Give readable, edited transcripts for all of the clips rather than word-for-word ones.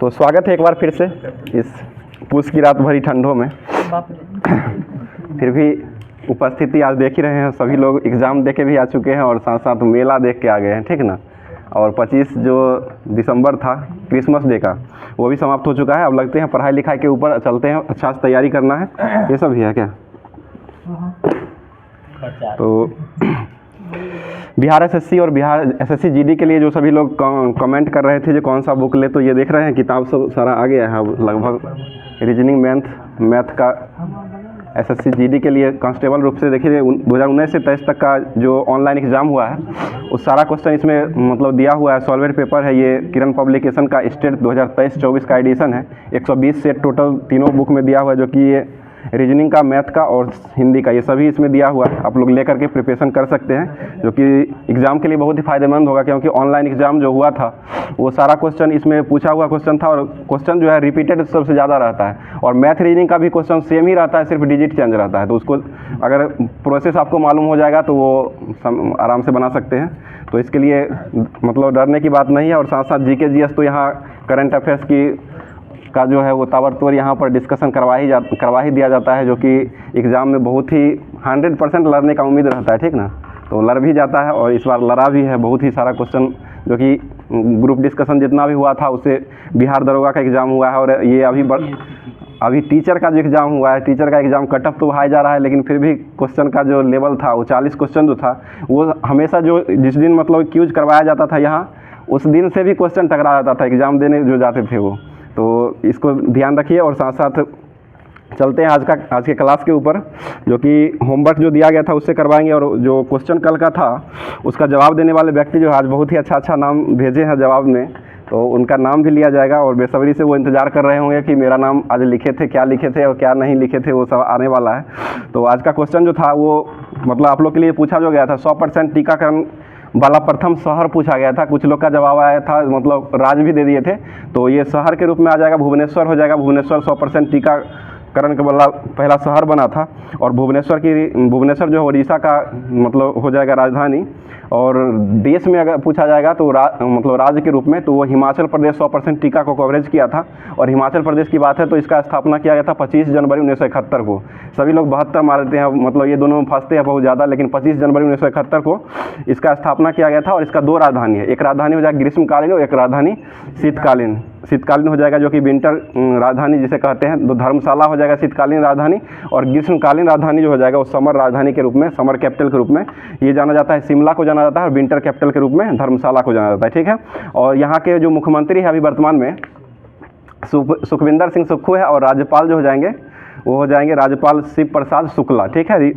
तो स्वागत है एक बार फिर से इस पूस की रात भरी ठंडों में। फिर भी उपस्थिति आज देख ही रहे हैं, सभी लोग एग्ज़ाम दे के भी आ चुके हैं और साथ साथ मेला देख के आ गए हैं, ठीक ना। और 25 जो दिसंबर था क्रिसमस डे का, वो भी समाप्त हो चुका है। अब लगते हैं पढ़ाई लिखाई के ऊपर चलते हैं, अच्छा से तैयारी करना है, ये सब भी है क्या। तो बिहार एसएससी और बिहार एसएससी जीडी के लिए जो सभी लोग कमेंट कर रहे थे जो कौन सा बुक ले, तो ये देख रहे हैं किताब सब सारा आ गया है लगभग। रीजनिंग मैथ का एसएससी जीडी के लिए कांस्टेबल रूप से देखिए 2019 से 23 तक का जो ऑनलाइन एग्ज़ाम हुआ है उस सारा क्वेश्चन इसमें मतलब दिया हुआ है। सॉल्वेड पेपर है, ये किरण पब्लिकेशन का स्टेट 2023-24 का एडिशन है। 120 सेट टोटल तीनों बुक में दिया हुआ है, जो कि ये रीजनिंग का, मैथ का और हिंदी का, ये सभी इसमें दिया हुआ है। आप लोग लेकर के प्रिपरेशन कर सकते हैं, जो कि एग्ज़ाम के लिए बहुत ही फ़ायदेमंद होगा, क्योंकि ऑनलाइन एग्ज़ाम जो हुआ था वो सारा क्वेश्चन इसमें पूछा हुआ क्वेश्चन था और क्वेश्चन जो है रिपीटेड सबसे ज़्यादा रहता है। और मैथ रीजनिंग का भी क्वेश्चन सेम ही रहता है, सिर्फ डिजिट चेंज रहता है। तो उसको अगर प्रोसेस आपको मालूम हो जाएगा तो वो आराम से बना सकते हैं। तो इसके लिए मतलब डरने की बात नहीं है। और साथ साथ जीके जीएस तो यहाँ करंट अफेयर्स की का जो है वो ताबड़तोड़ यहाँ पर डिस्कशन करवा ही दिया जाता है, जो कि एग्ज़ाम में बहुत ही 100% लड़ने का उम्मीद रहता है, ठीक ना। तो लड़ भी जाता है और इस बार लड़ा भी है बहुत ही सारा क्वेश्चन, जो कि ग्रुप डिस्कशन जितना भी हुआ था उससे बिहार दरोगा का एग्ज़ाम हुआ है। और ये अभी टीचर का जो एग्ज़ाम हुआ है, टीचर का एग्ज़ाम कट ऑफ तो हाई जा रहा है, लेकिन फिर भी क्वेश्चन का जो लेवल था वो 40 क्वेश्चन जो था वो हमेशा जो जिस दिन मतलब क्यूज करवाया जाता था यहाँ, उस दिन से भी क्वेश्चन टकरा जाता था एग्ज़ाम देने जो जाते थे वो। तो इसको ध्यान रखिए। और साथ साथ चलते हैं आज के क्लास के ऊपर, जो कि होमवर्क जो दिया गया था उससे करवाएंगे। और जो क्वेश्चन कल का था उसका जवाब देने वाले व्यक्ति जो आज बहुत ही अच्छा नाम भेजे हैं जवाब में, तो उनका नाम भी लिया जाएगा। और बेसब्री से वो इंतज़ार कर रहे होंगे कि मेरा नाम आज लिखे थे, क्या लिखे थे और क्या नहीं लिखे थे, वो सब आने वाला है। तो आज का क्वेश्चन जो था वो मतलब आप लोग के लिए पूछा जो गया था, 100% टीकाकरण वाला प्रथम शहर पूछा गया था। कुछ लोग का जवाब आया था मतलब राज्य भी दे दिए थे, तो ये शहर के रूप में आ जाएगा, भुवनेश्वर हो जाएगा। भुवनेश्वर 100% टीकाकरण के वाला पहला शहर बना था। और भुवनेश्वर जो है उड़ीसा का मतलब हो जाएगा राजधानी। और देश में अगर पूछा जाएगा तो मतलब राज्य के रूप में तो वो हिमाचल प्रदेश 100% टीका को कवरेज किया था। और हिमाचल प्रदेश की बात है तो इसका स्थापना किया गया था 25 जनवरी 1971 को। सभी लोग 72 मार देते हैं, मतलब ये दोनों में फंसते हैं बहुत ज़्यादा, लेकिन 25 जनवरी 1971 को इसका स्थापना किया गया था। और इसका 2 राजधानी है, एक राजधानी हो जाएगा ग्रीष्मकालीन और एक राजधानी शीतकालीन हो जाएगा, जो कि विंटर राजधानी जिसे कहते हैं। तो धर्मशाला हो जाएगा शीतकालीन राजधानी, और ग्रीष्मकालीन राजधानी जो हो जाएगा वो समर राजधानी के रूप में, समर कैपिटल के रूप में ये जाना जाता है। शिमला को जाना जाता है और विंटर कैपिटल के रूप में धर्मशाला को जाना जाता है, ठीक है। और यहाँ के जो मुख्यमंत्री है अभी वर्तमान में सुखविंदर सिंह सुक्खू है, और राज्यपाल जो हो जाएंगे वो हो जाएंगे राज्यपाल शिव प्रसाद शुक्ला, ठीक है,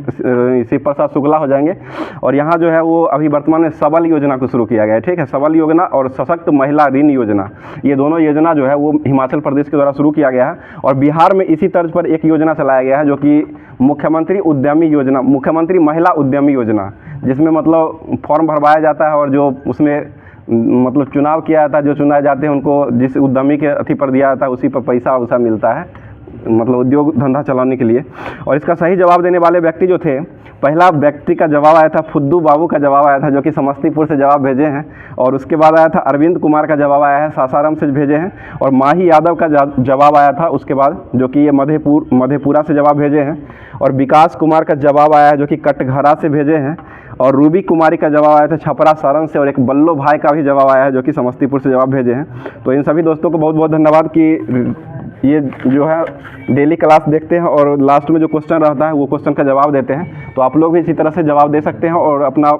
शिव प्रसाद शुक्ला हो जाएंगे। और यहाँ जो है वो अभी वर्तमान में सबल योजना को शुरू किया गया है, ठीक है। सबल योजना और सशक्त महिला ऋण योजना, ये दोनों योजना जो है वो हिमाचल प्रदेश के द्वारा शुरू किया गया है। और बिहार में इसी तर्ज पर एक योजना चलाया गया है, जो कि मुख्यमंत्री उद्यमी योजना, मुख्यमंत्री महिला उद्यमी योजना, जिसमें मतलब फॉर्म भरवाया जाता है और जो उसमें मतलब चुनाव किया जाता है, जो चुनाए जाते हैं उनको जिस उद्यमी के अथी पर दिया जाता है उसी पर पैसा मिलता है, मतलब उद्योग धंधा चलाने के लिए। और इसका सही जवाब देने वाले व्यक्ति जो थे, पहला व्यक्ति का जवाब आया था फुद्दू बाबू का जवाब आया था, जो कि समस्तीपुर से जवाब भेजे हैं। और उसके बाद आया था अरविंद कुमार का जवाब आया है, सासाराम से भेजे हैं। और माही यादव का जवाब आया था उसके बाद, जो कि ये मधेपुरा से जवाब भेजे हैं। और विकास कुमार का जवाब आया है, जो कि कटघरा से भेजे हैं। और रूबी कुमारी का जवाब आया था छपरा सारण से। और एक बल्लो भाई का भी जवाब आया है, जो कि समस्तीपुर से जवाब भेजे हैं। तो इन सभी दोस्तों को बहुत बहुत धन्यवाद कि ये जो है डेली क्लास देखते हैं और लास्ट में जो क्वेश्चन रहता है वो क्वेश्चन का जवाब देते हैं। तो आप लोग भी इसी तरह से जवाब दे सकते हैं और अपना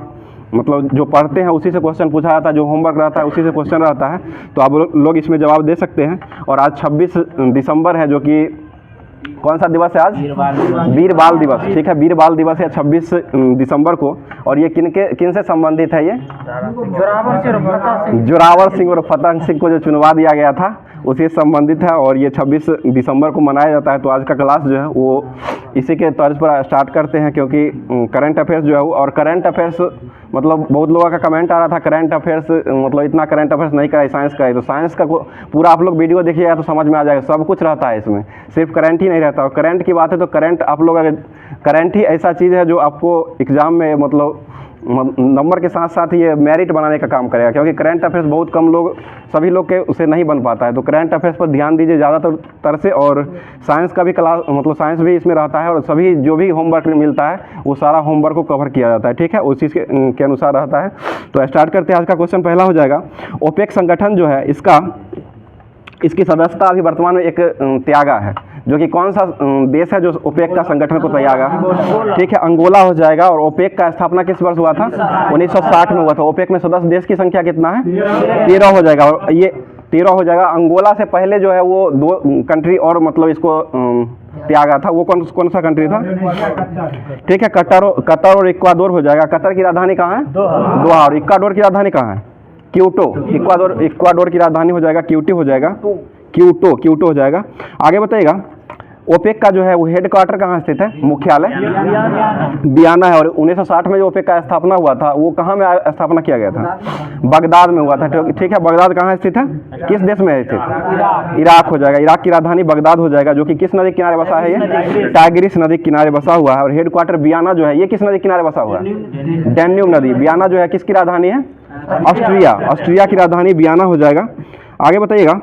मतलब जो पढ़ते हैं उसी से क्वेश्चन पूछा जाता है, जो होमवर्क रहता है उसी से क्वेश्चन रहता है। तो आप लोग इसमें जवाब दे सकते हैं। और आज 26 दिसंबर है, जो कि कौन सा दिवस है आज? वीर बाल दिवस, ठीक है। वीर बाल दिवस है 26 दिसंबर को। और ये किन से संबंधित है? ये जोरावर सिंह और फतेह सिंह को जो चुनवा दिया गया था उसी से संबंधित है। और ये 26 दिसंबर को मनाया जाता है। तो आज का क्लास जो है वो इसी के तर्ज पर स्टार्ट करते हैं, क्योंकि करंट अफेयर्स जो है वो, और करंट अफेयर्स मतलब बहुत लोगों का कमेंट आ रहा था करंट अफेयर्स मतलब इतना करंट अफेयर्स नहीं कराए, साइंस का है। तो साइंस का पूरा आप लोग वीडियो देखिएगा तो समझ में आ जाएगा, सब कुछ रहता है इसमें, सिर्फ करंट ही नहीं रहता। और करंट की बात है तो करंट आप लोग अगर करंट ही ऐसा चीज़ है जो आपको एग्ज़ाम में मतलब नंबर के साथ साथ ये मेरिट बनाने का काम करेगा, क्योंकि करंट अफेयर्स बहुत कम लोग, सभी लोग के उसे नहीं बन पाता है। तो करंट अफेयर्स पर ध्यान दीजिए ज़्यादातर से, और साइंस का भी क्लास मतलब साइंस भी इसमें रहता है, और सभी जो भी होमवर्क मिलता है वो सारा होमवर्क को कवर किया जाता है, ठीक है, उस चीज़ के अनुसार रहता है। तो स्टार्ट करते हैं। आज का क्वेश्चन पहला हो जाएगा, ओपेक संगठन जो है इसकी सदस्यता अभी वर्तमान में एक त्यागा है, जो कि कौन सा देश है जो ओपेक का संगठन को त्यागा, ठीक है, अंगोला हो जाएगा। और ओपेक का स्थापना किस वर्ष हुआ था? 1960 में हुआ था। ओपेक में सदस्य देश की संख्या कितना है? 13 हो जाएगा, और ये 13 हो जाएगा। अंगोला से पहले जो है वो 2 कंट्री और मतलब इसको त्यागा था। वो कौन सा कंट्री था? ठीक है, कतर और इक्वाडोर हो जाएगा। कतर की राजधानी कहाँ है? दोहा। और इक्वाडोर की राजधानी कहाँ है? क्यूटो। इक्वाडोर की राजधानी हो जाएगा क्यूटो हो जाएगा, क्यूटो हो जाएगा। आगे बताइएगा, ओपेक का जो है वो हेडक्वार्टर कहाँ स्थित है? मुख्यालय वियना है। और 1960 में जो ओपेक का स्थापना हुआ था वो कहाँ में स्थापना किया गया था? बगदाद में हुआ था, ठीक है। बगदाद कहाँ स्थित है? किस देश में है स्थित? इराक हो जाएगा। इराक की राजधानी बगदाद हो जाएगा, जो कि किस नदी के किनारे बसा है? ये टाइग्रिस नदी के किनारे बसा हुआ है। और हेडक्वार्टर वियना जो है ये किस नदी के किनारे बसा हुआ है? डैन्यूब नदी। वियना जो है किसकी राजधानी है? ऑस्ट्रिया की राजधानी वियना हो जाएगा। आगे बताइएगा,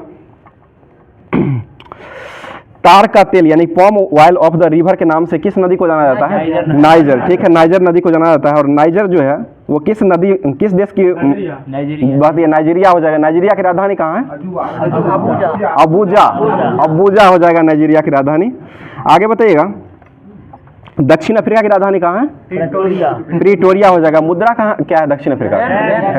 तार का तेल यानी पॉम ऑयल ऑफ द रिवर के नाम से किस नदी को जाना जाता है? नाइजर, ठीक है, नाइजर नदी को जाना जाता है। और नाइजर जो है वो किस देश की बात? ये नाइजीरिया हो जाएगा। नाइजीरिया की राजधानी कहाँ है? अबूजा हो जाएगा नाइजीरिया की राजधानी। आगे बताइएगा, दक्षिण अफ्रीका की राजधानी कहाँ है? प्रीटोरिया हो जाएगा। मुद्रा कहाँ क्या है दक्षिण अफ्रीका?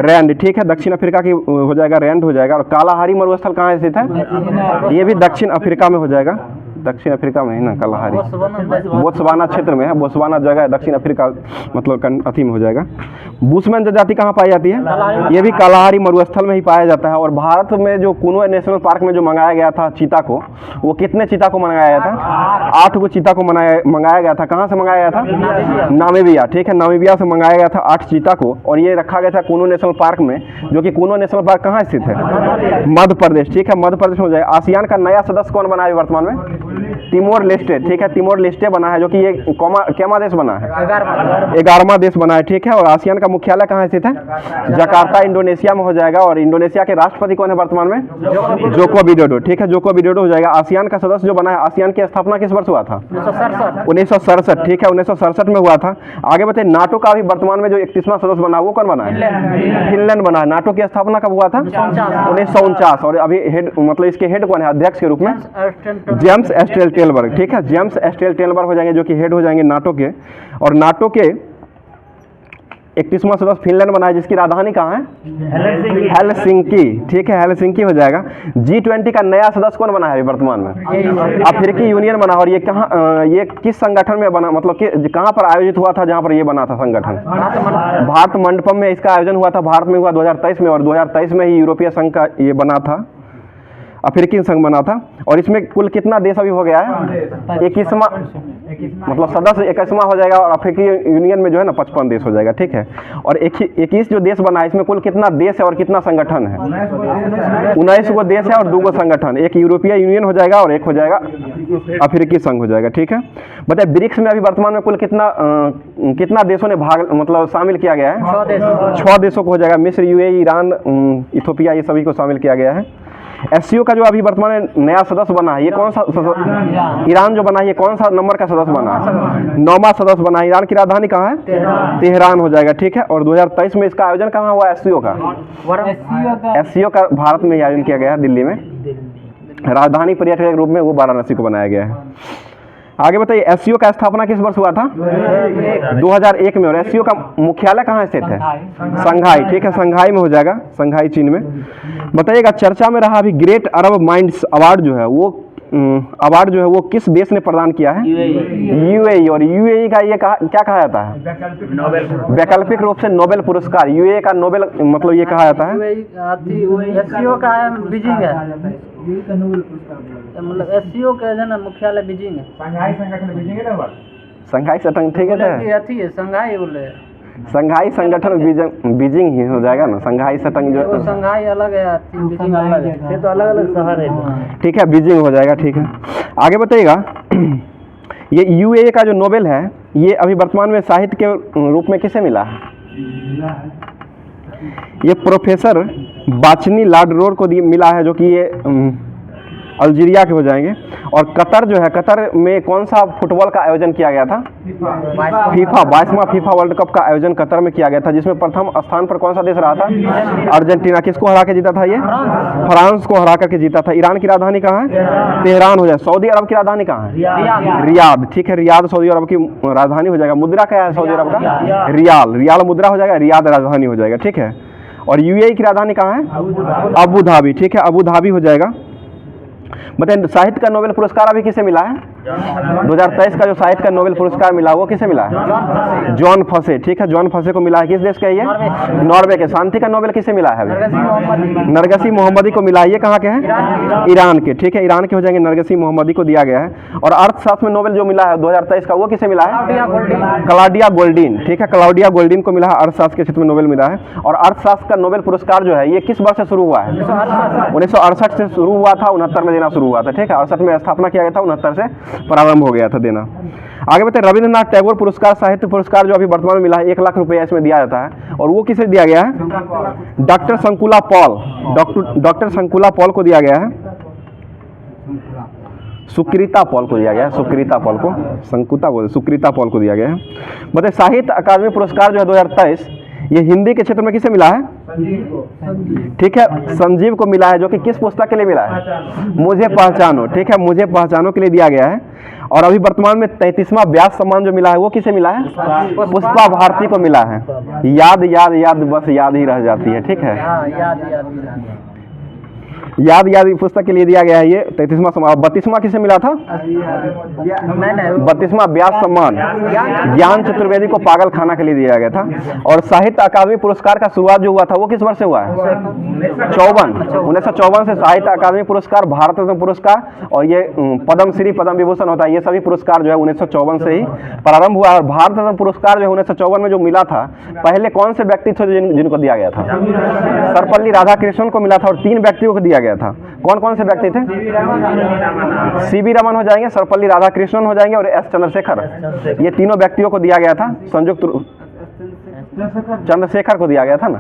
रैंड, ठीक है, दक्षिण अफ्रीका की हो जाएगा, रैंड हो जाएगा। और कालाहारी मरुस्थल कहाँ स्थित है? ये भी दक्षिण अफ्रीका में हो जाएगा। दक्षिण अफ्रीका में है ना कालाहारी? बोत्सवाना क्षेत्र में है। बोत्सवाना जगह है दक्षिण अफ्रीका मतलब अथी में हो जाएगा। बुशमैन जनजाति कहाँ पाई जाती है? ये भी कालाहारी मरुस्थल में ही पाया जाता है। और भारत में जो कुनो नेशनल पार्क में जो मंगाया गया था चीता को, वो कितने चीता को मंगाया गया था? 8 को चीता को मंगाया गया था। कहाँ से मंगाया गया था? नामीबिया, ठीक है, नामीबिया से मंगाया गया था 8 चीता को। और ये रखा गया था कुनो नेशनल पार्क में, जो कि कुनो नेशनल पार्क कहाँ स्थित है? मध्य प्रदेश, ठीक है, मध्य प्रदेश हो जाएगा। आसियान का नया सदस्य कौन बना है वर्तमान में? तिमोर लेस्टे, ठीक है, तिमोर लेस्टे बना है, जो कि ये केमा देश बना है? 11वां देश बना है, ठीक है। और आसियान का मुख्यालय कहाँ स्थित है? जकार्ता इंडोनेशिया में हो जाएगा। और इंडोनेशिया के राष्ट्रपति कौन है वर्तमान में? जोको विडोडो, ठीक है, जोको विडोडो हो जाएगा। आसियान का सदस्य जो बना है, आसियान की स्थापना किस वर्ष हुआ था? 1967, ठीक है, 1967 में हुआ था। आगे बताइए, नाटो का भी वर्तमान में जो 31वां सदस्य बना वो कौन बना है? फिनलैंड बना है। नाटो की स्थापना कब हुआ था? 1949। और अभी हेड मतलब इसके हेड कौन है अध्यक्ष के रूप में? जेम्स स्टोल्टेनबर्ग, ठीक है, जेम्स स्टोल्टेनबर्ग हो जाएंगे, जो कि हेड हो जाएंगे नाटो के। और नाटो के 31वां सदस्य फिनलैंड बना है, जिसकी राजधानी कहाँ है? हेलसिंकी, ठीक है, हेलसिंकी हो जाएगा। G20 का नया सदस्य कौन बना है वर्तमान में? अफ्रीकी यूनियन बना। और ये कहाँ ये किस संगठन में बना, मतलब कि कहाँ पर आयोजित हुआ था जहाँ पर ये बना था संगठन? भारत मंडपम में इसका आयोजन हुआ था। भारत में हुआ 2023 में। और 2023 में ही यूरोपीय संघ का ये बना था, अफ्रीकी संघ बना था। और इसमें कुल कितना देश अभी हो गया है? 21वां मतलब सदस्य 21वां हो जाएगा। और अफ्रीकी यूनियन में जो है ना 55 देश हो जाएगा, ठीक है। और 21 जो देश बना है इसमें कुल कितना देश है और कितना संगठन है? 19 गो देश है और 2 गो संगठन। एक यूरोपीय यूनियन हो जाएगा और एक हो जाएगा अफ्रीकी संघ हो जाएगा, ठीक है। बताइए, ब्रिक्स में अभी वर्तमान में कुल कितना देशों ने भाग मतलब शामिल किया गया है? 6 देशों को हो जाएगा। मिस्र, यूएई, ईरान, इथोपिया, ये सभी को शामिल किया गया है। एससीओ का जो अभी वर्तमान में नया सदस्य बना है, ये कौन सा? ईरान जो बना है, ये कौन सा नंबर का सदस्य बना है? 9वां सदस्य बना है। ईरान की राजधानी कहाँ है? तेहरान हो जाएगा, ठीक है। और 2023 में इसका आयोजन कहाँ हुआ? एससीओ का भारत में आयोजन किया गया है, दिल्ली में। राजधानी पर्यटक के रूप में वो वाराणसी को बनाया गया है। आगे बताइए, एससीओ का स्थापना किस वर्ष हुआ था? 2001 में। और एससीओ का मुख्यालय कहाँ स्थित है? संघाई, ठीक है, संघाई में हो जाएगा, संघाई चीन में। बताइएगा, चर्चा में रहा अभी ग्रेट अरब माइंड्स अवार्ड जो है वो किस देश ने प्रदान किया है? यूएई। और यूएई का ये क्या कहा जाता है? वैकल्पिक रूप से नोबेल पुरस्कार। यूएई का नोबेल मतलब ये कहा जाता है। एससीओ का बीजिंग है, मतलब एससीओ का है ना मुख्यालय बीजिंग है। संघाई संगठन बीजिंग है ना? संघाई संगठन, ठीक है, संघाई बोले। संघाई संगठन बीजिंग ही हो जाएगा ना। संघाई संगठन जो संघाई अलग है, बीजिंग अलग है, ये तो अलग अलग शहर है, ठीक है, बीजिंग हो जाएगा, ठीक है। आगे बताइएगा, ये यूएई का जो नोबेल है ये अभी वर्तमान में साहित्य के रूप में किसे मिला है? ये प्रोफेसर बाचनी लाडरोर को मिला है, जो कि ये अल्जीरिया के हो जाएंगे। और कतर जो है, कतर में कौन सा फुटबॉल का आयोजन किया गया था? फीफा 22वां फीफा वर्ल्ड कप का आयोजन कतर में किया गया था, जिसमें प्रथम स्थान पर कौन सा देश रहा था? अर्जेंटीना। किसको हरा के जीता था ये? फ्रांस को हरा करके जीता था। ईरान की राजधानी कहाँ है? तेहरान हो जाए। सऊदी अरब की राजधानी कहाँ है? रियाद। ठीक है, रियाद सऊदी अरब की राजधानी हो जाएगा। मुद्रा क्या है सऊदी अरब का? रियाल। रियाल मुद्रा हो जाएगा, रियाद राजधानी हो जाएगा। ठीक है, और यूएई की राजधानी कहाँ है? Abu Dhabi. ठीक है, अबू धाबी हो जाएगा। बताइए, साहित्य का नोबेल पुरस्कार अभी किसे मिला है? 2023 का जो साहित्य का नोबेल पुरस्कार मिला वो किसे मिला है? जॉन फसे। ठीक है, जॉन फसे को मिला है। किस देश का ये? नॉर्वे के। शांति का नोबेल किसे मिला है? नरगसी मोहम्मदी को मिला है। ये कहाँ के हैं? ईरान के। ठीक है, ईरान के हो जाएंगे। नरगसी मोहम्मदी को दिया गया है। और अर्थशास्त्र में नोबेल जो मिला है 2023 का, वो किसे मिला है? क्लॉडिया गोल्डीन। ठीक है, क्लॉडिया गोल्डीन को मिला है। अर्थशास्त्र के क्षेत्र में नोबेल मिला है। और अर्थशास्त्र का नोबेल पुरस्कार जो है ये किस वर्ष से शुरू हुआ है? 1968 से शुरू हुआ था, 69 में देना शुरू हुआ था। ठीक है, 68 में स्थापना किया गया था, 69 से प्रारंभ हो गया था देना। आगे बताए, रविंद्रनाथ टैगोर पुरस्कार, साहित्य पुरस्कार जो अभी वर्तमान में मिला है 1 लाख रुपया इसमें दिया जाता है। और वो किसे दिया गया है? Doctor Shankula Paul. Doctor Shankula Paul को दिया गया है। सुकृता पॉल को दिया गया है। सुकृता पॉल को संकुता बोले, सुकृता पॉल को दिया गया है। बताइए, साहित्य अकादमी पुरस्कार जो है 2023 ये हिंदी के क्षेत्र में किसे मिला है? ठीक है, संजीव को मिला है, जो कि किस पुस्तक के लिए मिला है? मुझे पहचानो। ठीक है, मुझे पहचानो के लिए दिया गया है। और अभी वर्तमान में 33वां व्यास सम्मान जो मिला है वो किसे मिला है? पुष्पा भारती को मिला है। याद याद याद, बस याद ही रह जाती है। ठीक है, याद याद पुस्तक के लिए दिया गया है ये 33वां सम्मान। 32वां किसे मिला था? 32वां व्यास सम्मान ज्ञान चतुर्वेदी को पागल खाना के लिए दिया गया था। और साहित्य अकादमी पुरस्कार का शुरुआत जो हुआ था वो किस वर्ष से हुआ है? 1954 से साहित्य अकादमी पुरस्कार, भारत रत्न पुरस्कार और ये पद्म श्री, पद्म विभूषण होता है, ये सभी पुरस्कार जो है 1954 से ही प्रारंभ हुआ। और भारत रत्न पुरस्कार जो है 1954 में जो मिला था, पहले कौन से व्यक्ति थे जिनको दिया गया था? सर्वपल्ली राधाकृष्णन को मिला था। और 3 व्यक्तियों को दिया गया था। कौन कौन से व्यक्ति थे? सीवी रमन हो जाएंगे, सर्वपल्ली राधाकृष्णन हो जाएंगे और एस चंद्रशेखर। ये तीनों व्यक्तियों को दिया गया था। संयुक्त चंद्रशेखर को दिया गया था ना,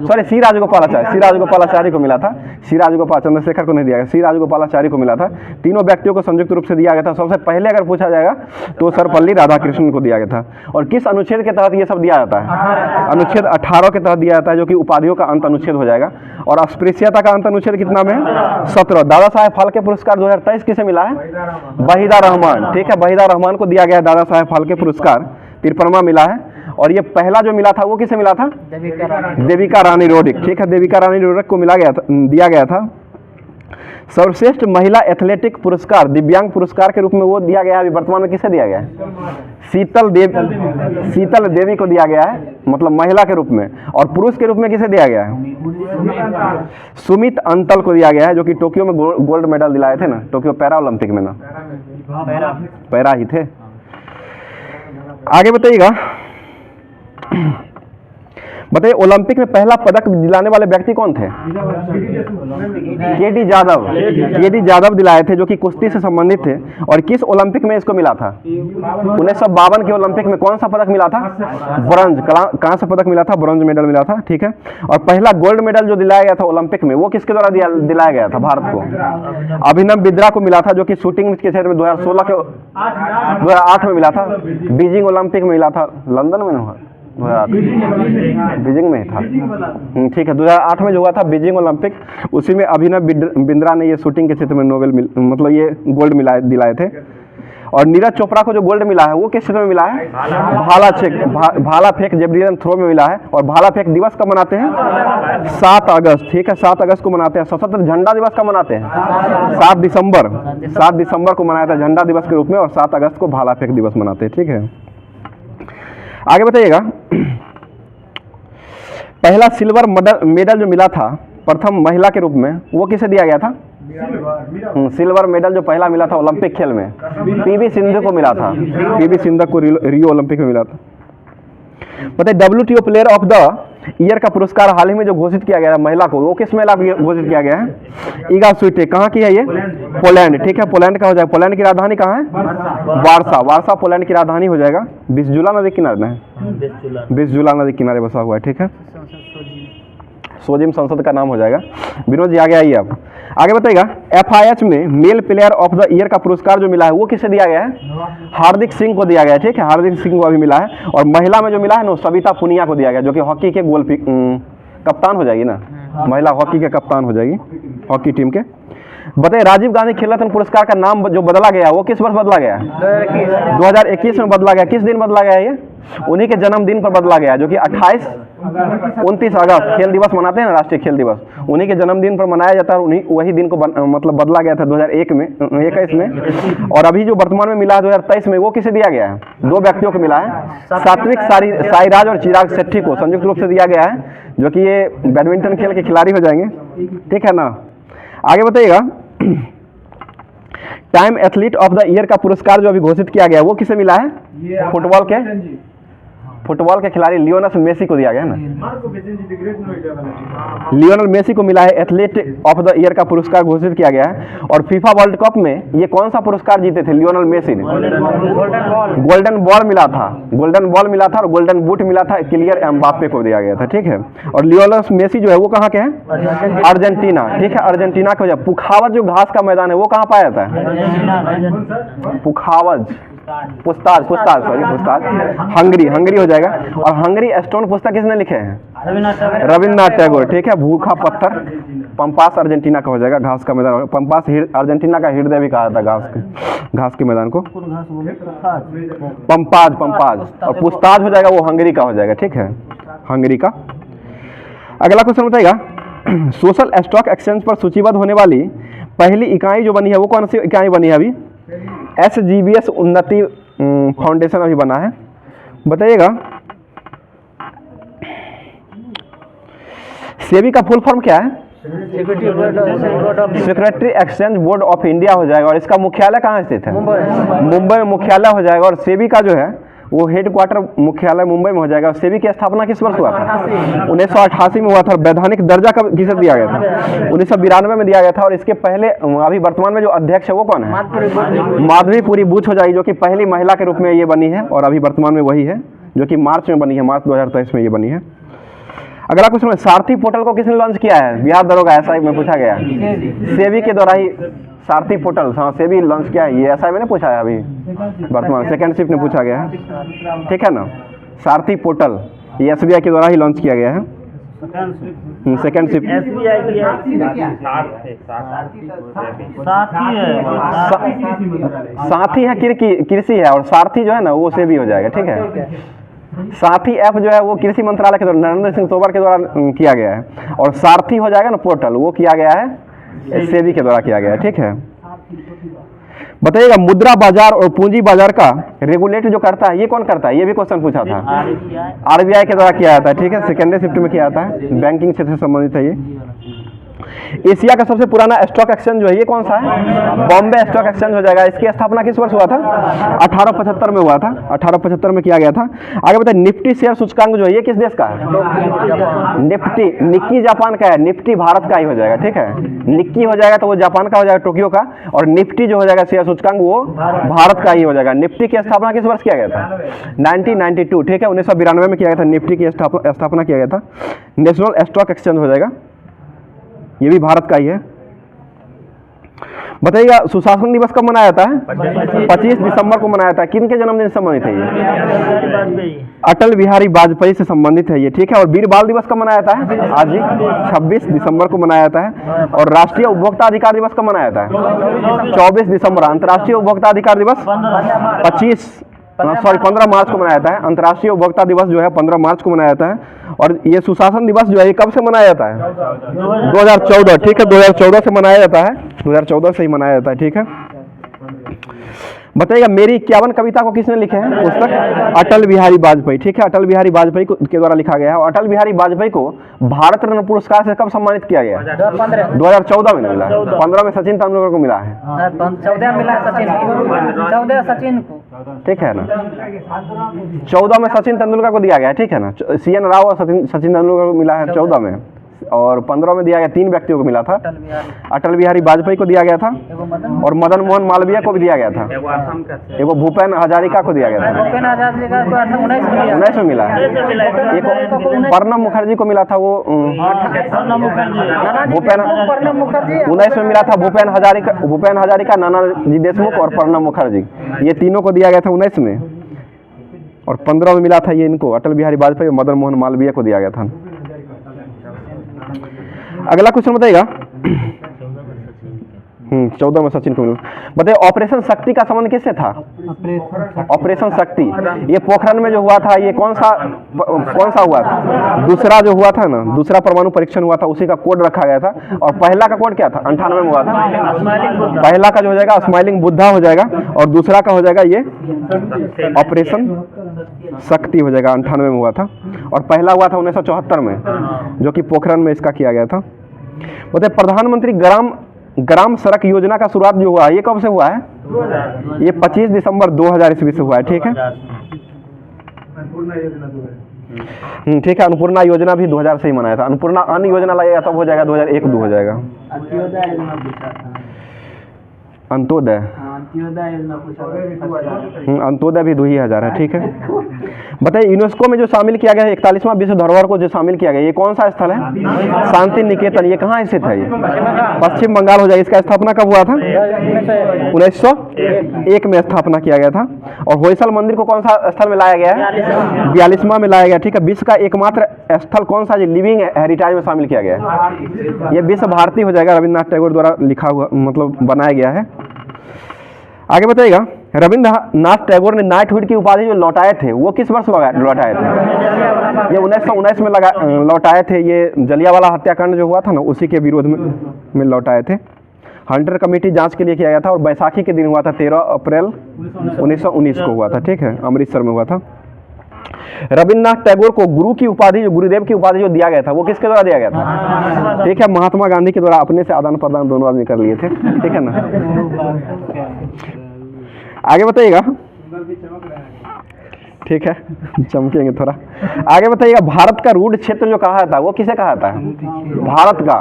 सॉरी, सी राजगोपालाचारी को मिला था। सी राजगोपाल, चंद्रशेखर को नहीं दिया गया, सी राजगोपालाचारी को मिला था। तीनों व्यक्तियों को संयुक्त रूप से दिया गया था। सबसे पहले अगर पूछा जाएगा तो सर्वपल्ली राधाकृष्णन को दिया गया था। और किस अनुच्छेद के तहत ये सब दिया जाता है? अनुच्छेद 18 के तहत दिया जाता है, जो कि उपाधियों का अंत अनुच्छेद हो जाएगा। और अस्पृश्यता का अंत अनुच्छेद कितना में है? 17। दादा साहेब फाल्के पुरस्कार 2023 किसे मिला है? वहीदा रहमान। ठीक है, वहीदा रहमान को दिया गया है दादा साहेब फाल्के पुरस्कार, 53वां मिला है। और ये पहला जो मिला था वो किसे मिला था? देविका रानी रोडिक। ठीक है, देविका रानी रोडिक को दिया गया था। सर्वश्रेष्ठ महिला एथलेटिक पुरस्कार, दिव्यांग पुरस्कार के रूप में वो दिया गया है। अभी वर्तमान में किसे दिया गया है? शीतल देवी को दिया गया है, मतलब महिला के रूप में। और पुरुष के रूप में किसे दिया गया है? सुमित अंतल को दिया गया है, जो कि टोक्यो में गोल्ड मेडल दिलाए थे ना, टोक्यो पैरा ओलंपिक में ना, पैरा ही थे। आगे बताइएगा, बताइए ओलंपिक में पहला पदक दिलाने वाले व्यक्ति कौन थे? केडी जादव दिलाए थे, जो कि कुश्ती से संबंधित थे। और किस ओलंपिक में इसको मिला था? 1952 के ओलंपिक में कौन सा पदक मिला था? ब्रॉन्ज। कहाँ से पदक मिला था? ब्रॉन्ज मेडल मिला था। ठीक है, और पहला गोल्ड मेडल जो दिलाया गया था ओलंपिक में वो किसके द्वारा दिलाया गया था भारत को? अभिनव बिंद्रा को मिला था, जो कि शूटिंग के क्षेत्र में 2008 में मिला था। बीजिंग ओलंपिक में मिला था, लंदन में हुआ 2008, बीजिंग में था। ठीक है, 2008 में जो हुआ था बीजिंग ओलंपिक, उसी में अभिनव बिंद्रा ने ये शूटिंग के क्षेत्र में नोबेल मतलब ये गोल्ड दिलाए थे। और नीरज चोपड़ा को जो गोल्ड मिला है वो किस क्षेत्र में मिला है? भाला फेंक जेवलिन थ्रो में मिला है। और भाला फेंक दिवस कब मनाते हैं? 7 अगस्त। ठीक है, 7 अगस्त को मनाते हैं। सशस्त्र झंडा दिवस कब मनाते हैं? 7 दिसंबर को मनाया था झंडा दिवस के रूप में। और 7 अगस्त को भाला फेंक दिवस मनाते हैं। ठीक है, आगे बताइएगा, पहला सिल्वर मेडल जो मिला था प्रथम महिला के रूप में वो किसे दिया गया था? सिल्वर मेडल जो पहला मिला था ओलंपिक खेल में पीवी सिंधु को मिला था। पीवी सिंधु को रियो ओलंपिक में मिला था। बताइए WTO player of the year का पुरस्कार हाल ही में जो घोषित किया गया है महिला को, वो किस महिला को घोषित किया गया है? ईगा स्वीटेक। कहाँ की है ये? पोलैंड। ठीक है, पोलैंड का हो जाएगा। पोलैंड की राजधानी कहाँ है? वारसा। वारसा पोलैंड की राजधानी हो जाएगा। विस्जुला नदी किनारे में है, विस्जुला नदी किनारे बसा हुआ है। ठीक है, सोजिम संसद का नाम हो जाएगा। विनोद जी आगे आइए आप, आगे बताइएगा। FIH में mail player of the year का पुरस्कार जो मिला है वो किसे दिया गया है? हार्दिक सिंह को दिया गया है। ठीक है, हार्दिक सिंह को अभी मिला है। और महिला में जो मिला है ना, सविता पुनिया को दिया गया, जो कि हॉकी के कप्तान हो जाएगी ना, महिला हॉकी के कप्तान हो जाएगी, हॉकी टीम के। बताइए, राजीव गांधी खेल रत्न पुरस्कार का नाम जो बदला गया वो किस वर्ष बदला गया? 2021 में बदला गया। किस दिन बदला गया ये? उन्हीं के जन्मदिन पर बदला गया, जो कि 29 अगस्त खेल दिवस मनाते हैं ना, राष्ट्रीय खेल दिवस, उन्हीं के जन्मदिन पर मनाया जाता है। उन्हीं वही दिन को मतलब बदला गया था 2021 में। और अभी जो वर्तमान में मिला है 2023 में, वो किसे दिया गया है? 2 व्यक्तियों को मिला है, सात्विक साईराज और चिराग शेट्टी को संयुक्त रूप से दिया गया है, जो कि ये बैडमिंटन खेल के खिलाड़ी हो जाएंगे। ठीक है ना, आगे बताइएगा। Time athlete of the year का पुरस्कार जो अभी घोषित किया गया है वो किसे मिला है? फुटबॉल के खिलाड़ी लियोनेल मेसी को दिया गया है ना, लियोनेल मेसी को मिला है एथलीट ऑफ द ईयर का पुरस्कार घोषित किया गया है। और फीफा वर्ल्ड कप में ये कौन सा पुरस्कार जीते थे लियोनेल मेसी ने? गोल्डन बॉल मिला था, गोल्डन बॉल मिला था और गोल्डन बूट मिला था, किलियन एम्बाप्पे को दिया गया था। ठीक है, और लियोनेल मेसी जो है वो कहाँ के हैं? अर्जेंटीना। ठीक है, अर्जेंटीना का हो। पुखावज जो घास का मैदान है वो कहाँ पाया जाता है? पुखावज, पुस्ताज हंगरी हो जाएगा। और हंगरी स्टोन पुस्तक किसने लिखे हैं? रविन्द्रनाथ टैगोर। ठीक है, भूखा पत्थर पंपास अर्जेंटीना का हो जाएगा, घास का मैदान। पंपास अर्जेंटीना का हृदय भी कहा जाता है घास के मैदान को, पंपाज। और पुस्ताज हो जाएगा वो हंगरी का हो जाएगा। ठीक है, हंगरी का। अगला क्वेश्चन बताइएगा। सोशल स्टॉक एक्सचेंज पर सूचीबद्ध होने वाली पहली इकाई जो बनी है वो कौन सी इकाई बनी है? अभी SGBS उन्नति फाउंडेशन अभी बना है। बताइएगा, सेबी का फुल फॉर्म क्या है? Security exchange board of India हो जाएगा। और इसका मुख्यालय कहाँ स्थित है? मुंबई में मुख्यालय हो जाएगा। और सेबी का जो है वो हेडक्वार्टर मुख्यालय मुंबई में हो जाएगा। सेबी की स्थापना किस वर्ष हुआ था? 1988 में हुआ था। वैधानिक दर्जा कब किसे दिया गया था? 1992 में दिया गया था। और इसके पहले अभी वर्तमान में जो अध्यक्ष है वो कौन है? माधवीपुरी बूथ हो जाएगी, जो कि पहली महिला के रूप में ये बनी है। और अभी वर्तमान में वही है, जो कि मार्च में बनी है, मार्च 2023 में ये बनी है। अगला क्वेश्चन है, सारथी पोर्टल को किसने लॉन्च किया है? बिहार दरोगा एसआई में पूछा गया। सेबी के द्वारा ही सारथी पोर्टल, हाँ, सेबी लॉन्च किया है। ये एसआई मैंने पूछा है अभी वर्तमान, सेकंड शिफ्ट में पूछा गया है। ठीक है ना, सारथी पोर्टल ये SBI के द्वारा ही लॉन्च किया गया है, सेकंड शिफ्ट। साथी है कृषि है, और सारथी जो है ना वो सेबी हो जाएगा। ठीक है, साथी ऐप जो है वो कृषि मंत्रालय के द्वारा, नरेंद्र सिंह तोमर के द्वारा किया गया है। और सारथी हो जाएगा ना पोर्टल, वो किया गया है सेबी के द्वारा किया गया है। ठीक है, बताइएगा, मुद्रा बाजार और पूंजी बाजार का रेगुलेट जो करता है ये कौन करता है? ये भी क्वेश्चन पूछा था, RBI के द्वारा किया जाता है। ठीक है, सेकेंडरी शिफ्ट में किया जाता है, बैंकिंग क्षेत्र से संबंधित है ये। एशिया का सबसे पुराना स्टॉक एक्सचेंज जो है ये कौन सा है? बॉम्बे स्टॉक एक्सचेंज हो जाएगा। इसकी स्थापना किस वर्ष हुआ था? 1875 में हुआ था, 1875 में किया गया था। आगे बताइए, निफ्टी शेयर सूचकांक जो है ये किस देश का है? निक्की जापान का है, निफ्टी भारत का ही हो जाएगा। ठीक है, निक्की हो जाएगा तो वो जापान का हो जाएगा, टोक्यो का। और निफ्टी जो हो जाएगा शेयर सूचकांक वो भारत का ही हो जाएगा। निफ्टी की स्थापना किस वर्ष किया गया था? 1992। ठीक है, 1992 में किया गया था, निफ्टी की स्थापना किया गया था। नेशनल स्टॉक एक्सचेंज हो जाएगा, ये भी भारत का ही है। बताइएगा, सुशासन दिवस कब मनाया जाता है? 25 दिसंबर को मनाया जाता है। किन के जन्मदिन से संबंधित है ये? अटल बिहारी वाजपेयी से संबंधित है ये। ठीक है, और वीर बाल दिवस कब मनाया जाता है? आज ही 26 दिसंबर को मनाया जाता है। और राष्ट्रीय उपभोक्ता अधिकार दिवस कब मनाया जाता है? 24 दिसंबर। अंतर्राष्ट्रीय उपभोक्ता अधिकार दिवस 15 मार्च को मनाया जाता है। अंतर्राष्ट्रीय उपभोक्ता दिवस जो है 15 मार्च को मनाया जाता है। और ये सुशासन दिवस जो है कब से मनाया जाता है? 2014। ठीक है, 2014 से मनाया जाता है, 2014 से ही मनाया जाता है। ठीक है, बताइएगा, मेरी 51 कविता को किसने लिखे हैं? पुस्तक अटल बिहारी वाजपेयी। ठीक है, अटल बिहारी वाजपेयी के द्वारा लिखा गया है। और अटल बिहारी वाजपेयी को भारत रत्न पुरस्कार से कब सम्मानित किया गया? 2014 में मिला। 15 में सचिन तेंदुलकर को मिला है, 14 मिला सचिन को। ठीक है ना। 14 में सचिन तेंदुलकर को दिया गया है, ठीक है ना। CN राव और सचिन तेंदुलकर को मिला है 14 में, और 15 में दिया गया 3 व्यक्तियों को मिला था। अटल बिहारी वाजपेयी को दिया गया था, और मदन मोहन मालवीय को भी दिया गया था। एगो भूपेन हजारिका को दिया गया था, 19 में मिला है। एक प्रणब मुखर्जी को मिला था, वो भूपेन 19 में मिला था। भूपेन हजारिका, नानाजी देशमुख और प्रणब मुखर्जी, ये तीनों को दिया गया था 19 में। और 15 में मिला था ये इनको, अटल बिहारी वाजपेयी और मदन मोहन मालवीय को दिया गया था। अगला क्वेश्चन बताइएगा। 14 में सचिन को मिला। बताइए ऑपरेशन शक्ति का संबंध किससे था? ऑपरेशन शक्ति ये पोखरण में जो हुआ था, ये कौन सा हुआ था? दूसरा जो हुआ था ना, दूसरा परमाणु परीक्षण हुआ था, उसी का कोड रखा गया था। और पहला का कोड क्या था? 98 में हुआ था। पहला का जो हो जाएगा स्माइलिंग बुद्धा हो जाएगा, और दूसरा का हो जाएगा ये ऑपरेशन शक्ति हो जाएगा, 98 में हुआ था। और पहला हुआ था 1974 में, जो कि पोखरण में इसका किया गया था। बताइए प्रधानमंत्री ग्राम सड़क योजना का शुरुआत जो हुआ है, ये कब से हुआ है? ये 25 दिसंबर 2000 ईस्वी से हुआ है, ठीक है। ठीक है, अन्नपूर्णा योजना भी 2000 से ही मनाया था। अन्नपूर्णा अन्न योजना लगेगा तब हो जाएगा 2001-2 हो जाएगा। अंत्योदय अंत्योदय भी 2000 है, ठीक है। बताइए यूनेस्को में जो शामिल किया गया है 41वां विश्व धरोहर को जो शामिल किया गया, ये कौन सा स्थल है? शांति निकेतन। ये कहाँ स्थित है? ये पश्चिम बंगाल हो जाएगा। इसका स्थापना कब हुआ था? 1901 में स्थापना किया गया था। और होयसल मंदिर को कौन सा स्थल में लाया गया है? 42वां में लाया गया, ठीक है। विश्व का एकमात्र स्थल कौन सा जो लिविंग हेरिटेज में शामिल किया गया है? ये विश्व भारती हो जाएगा, रविन्द्रनाथ टैगोर द्वारा लिखा हुआ, मतलब बनाया गया है। आगे बताइएगा, रविन्द्रनाथ टैगोर ने नाइटहुड की उपाधि जो लौटाए थे, वो किस वर्ष लौटाए थे? ये 1919 में लौटाए थे। ये जलियांवाला हत्याकांड जो हुआ था ना, उसी के विरोध में लौटाए थे। हंटर कमेटी जांच के लिए किया गया था, और बैसाखी के दिन हुआ था, 13 अप्रैल 1919 को हुआ था, ठीक है। अमृतसर में हुआ था। रविन्द्रनाथ टैगोर को गुरु की उपाधि, जो गुरुदेव की उपाधि जो दिया गया था, वो किसके द्वारा दिया गया था? ठीक है, महात्मा गांधी के द्वारा। अपने से आदान प्रदान दोनों आदमी कर लिए थे, ठीक है ना। आगे बताइएगा, ठीक है, चमकेंगे थोड़ा। आगे बताइएगा, भारत का रूढ़ क्षेत्र जो कहा जाता है, वो किसे कहा जाता है? भारत का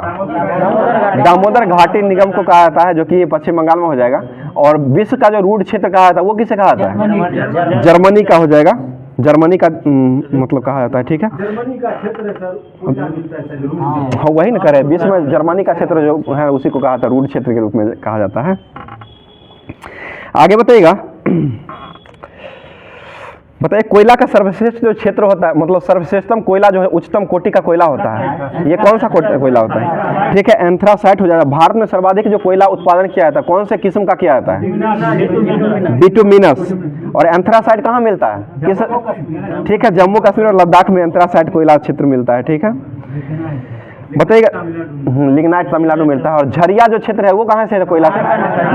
दामोदर घाटी निगम को कहा जाता है, जो कि पश्चिम बंगाल में हो जाएगा। और विश्व का जो रूढ़ क्षेत्र कहा जाता है, वो किसे कहा जाता है? जर्मनी का हो जाएगा। जर्मनी का मतलब कहा जाता है, ठीक है। जर्मनी का क्षेत्र सर, हाँ वही ना करे, विश्व में जर्मनी का क्षेत्र जो है उसी को कहा जाता है, रूढ़ क्षेत्र के रूप में कहा जाता है। आगे बताइएगा, बताइए कोयला का सर्वश्रेष्ठ जो क्षेत्र होता है, मतलब सर्वश्रेष्ठतम कोयला जो है, उच्चतम कोटि का कोयला होता है, ये कौन सा कोयला होता है? ठीक है, एंथ्रासाइट हो जाएगा। भारत में सर्वाधिक जो कोयला उत्पादन किया जाता है, कौन से किस्म का किया जाता है? बिटुमिनस। और एंथ्रासाइट कहाँ मिलता है? किस? ठीक है, जम्मू कश्मीर और लद्दाख में एंथ्रासाइट कोयला क्षेत्र मिलता है, ठीक है। बताइएगा, लिग्नाइट तमिलनाडु मिलता है। और झरिया जो क्षेत्र है वो कहाँ से है कोयला से?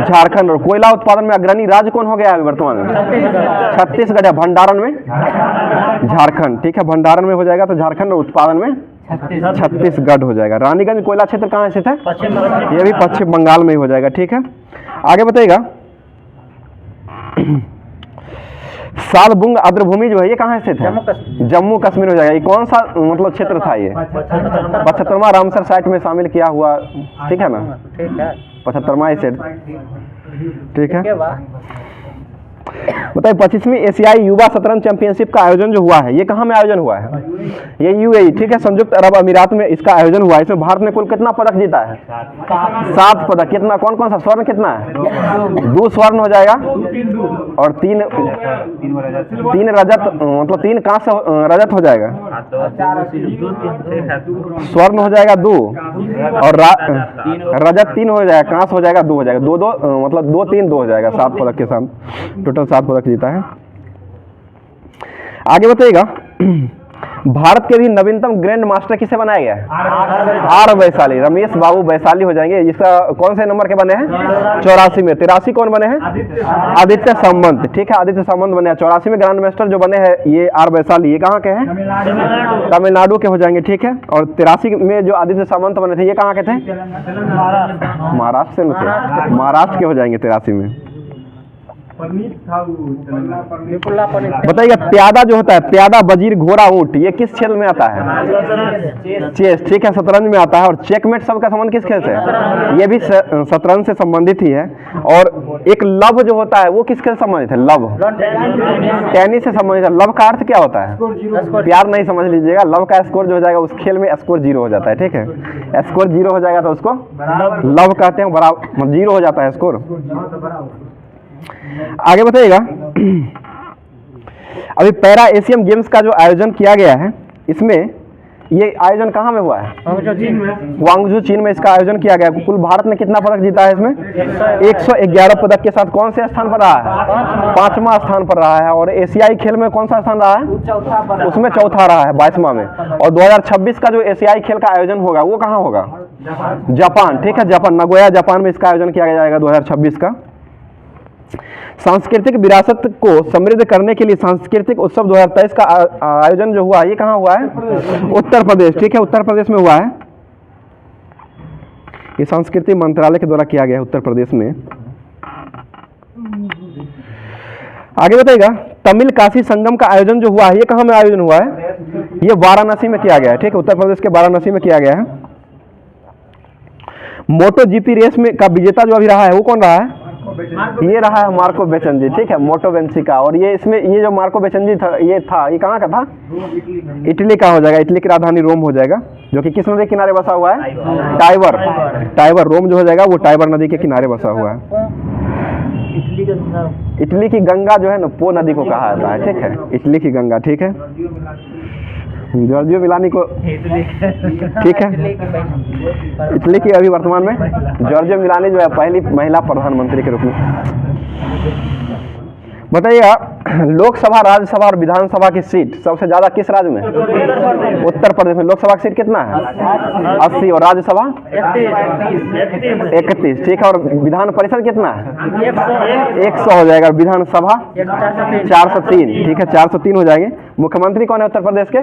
झारखंड। और कोयला उत्पादन में अग्रणी राज्य कौन हो गया है वर्तमान में? छत्तीसगढ़ है। भंडारण में झारखंड, ठीक है, भंडारण में हो जाएगा तो झारखंड, और उत्पादन में छत्तीसगढ़ हो जाएगा। रानीगंज कोयला क्षेत्र कहाँ स्थित है? ये भी पश्चिम बंगाल में ही हो जाएगा, ठीक है। आगे बताइएगा, सालबुंग आर्द्रभूमि जो है ये कहाँ स्थित है? जम्मू कश्मीर हो जाएगा। ये कौन सा मतलब क्षेत्र था? ये 75वां रामसर साइट में शामिल किया हुआ, ठीक है ना, 75वां सेट, ठीक है। बताइए 25वीं एशियाई युवा शतरंज चैंपियनशिप का आयोजन जो हुआ है, ये कहाँ में आयोजन हुआ है? ये UAE, ठीक है, संयुक्त अरब अमीरात में इसका आयोजन हुआ है। इसमें भारत ने कुल कितना पदक जीता है? 7 पदक। कितना, कौन कौन सा? स्वर्ण कितना है? 2 स्वर्ण हो जाएगा, और 3 रजत, मतलब 3 कांस्य रजत हो जाएगा। स्वर्ण हो जाएगा 2, और रजत 3 हो जाएगा, कांस्य हो जाएगा 2 हो जाएगा। 2 मतलब 2 3 2 हो जाएगा। 7 पदक के साथ टोटल 7 पदक जीता है। आगे बताइएगा, भारत के भी नवीनतम ग्रैंड मास्टर किसे बनाया गया है? आर वैशाली, रमेश बाबू वैशाली हो जाएंगे। इसका कौन से नंबर के बने हैं? 84 में। 83 कौन बने हैं? आदित्य सामंत, ठीक है, आदित्य सामंत बने हैं। 84 में ग्रैंड मास्टर जो बने हैं ये आर वैशाली, ये कहाँ के हैं? तमिलनाडु के हो जाएंगे, ठीक है। और 83 में जो आदित्य सामंत बने थे ये कहाँ के थे? महाराष्ट्र से, महाराष्ट्र के हो जाएंगे 83 में। विपुला पनीर बताइएगा, प्यादा जो होता है, प्यादा, वजीर, घोड़ा, ऊंट, ये किस खेल में आता है? चेस, ठीक है, शतरंज में आता है। और चेकमेट सबका संबंध किस खेल से है? ये भी शतरंज से संबंधित ही है। और एक लव जो होता है वो किस खेल से संबंधित है? लव टेनिस से संबंधित है। लव का अर्थ क्या होता है? प्यार नहीं समझ लीजिएगा, लव का स्कोर जो हो जाएगा उस खेल में स्कोर 0 हो जाता है, ठीक है। स्कोर 0 हो जाएगा तो उसको लव कहते हैं, बराबर 0 हो जाता है स्कोर। आगे बताइएगा, अभी पैरा एशियन गेम्स का जो आयोजन किया गया है, इसमें ये आयोजन कहाँ में हुआ है? ग्वांगझू, चीन में इसका आयोजन किया गया। कुल भारत ने कितना पदक जीता है इसमें? 111 पदक के साथ कौन से स्थान पर रहा है? 5वां स्थान पर रहा है। और एशियाई खेल में कौन सा स्थान रहा है? उसमें चौथा रहा है, 22वां में। और 2026 का जो एशियाई खेल का आयोजन होगा वो कहाँ होगा? जापान, ठीक है, जापान, नागोया जापान में इसका आयोजन किया जाएगा 2026 का। सांस्कृतिक विरासत को समृद्ध करने के लिए सांस्कृतिक उत्सव 2023 का आयोजन जो हुआ, ये कहाँ हुआ है? उत्तर प्रदेश, ठीक है, उत्तर प्रदेश में हुआ है। ये संस्कृति मंत्रालय के द्वारा किया गया है उत्तर प्रदेश में। आगे बताइएगा, तमिल काशी संगम का आयोजन जो हुआ है, ये कहाँ में आयोजन हुआ है? ये वाराणसी में किया गया है, ठीक है, उत्तर प्रदेश के वाराणसी में किया गया है। मोटो जीपी रेस में का विजेता जो अभी रहा है वो कौन रहा है? ये रहा है मार्को बेचनजी, ठीक है, मोटो वेंसी का। और ये इसमें ये जो मार्को बेचनजी था, ये कहाँ का था? इटली का हो जाएगा, इटली की राजधानी रोम हो जाएगा, जो कि किस नदी के किनारे बसा हुआ है? टाइबर। रोम जो हो जाएगा वो टाइबर नदी के किनारे बसा हुआ है। इटली की गंगा जो है ना, पो नदी को कहा जाता है, ठीक है, इटली की गंगा, ठीक है। जॉर्जियो मिलानी को, ठीक है, इटली की अभी वर्तमान में जॉर्जियो मिलानी जो है पहली महिला प्रधानमंत्री के रूप में। बताइएगा, लोकसभा, राज्यसभा और विधानसभा की सीट सबसे ज्यादा किस राज्य में? उत्तर प्रदेश में। लोकसभा की सीट कितना है? 80। और राज्यसभा 31, ठीक है। और विधान परिषद कितना है? 100 हो जाएगा। विधानसभा 403, ठीक है, 403 हो जाएंगे। मुख्यमंत्री कौन है उत्तर प्रदेश के?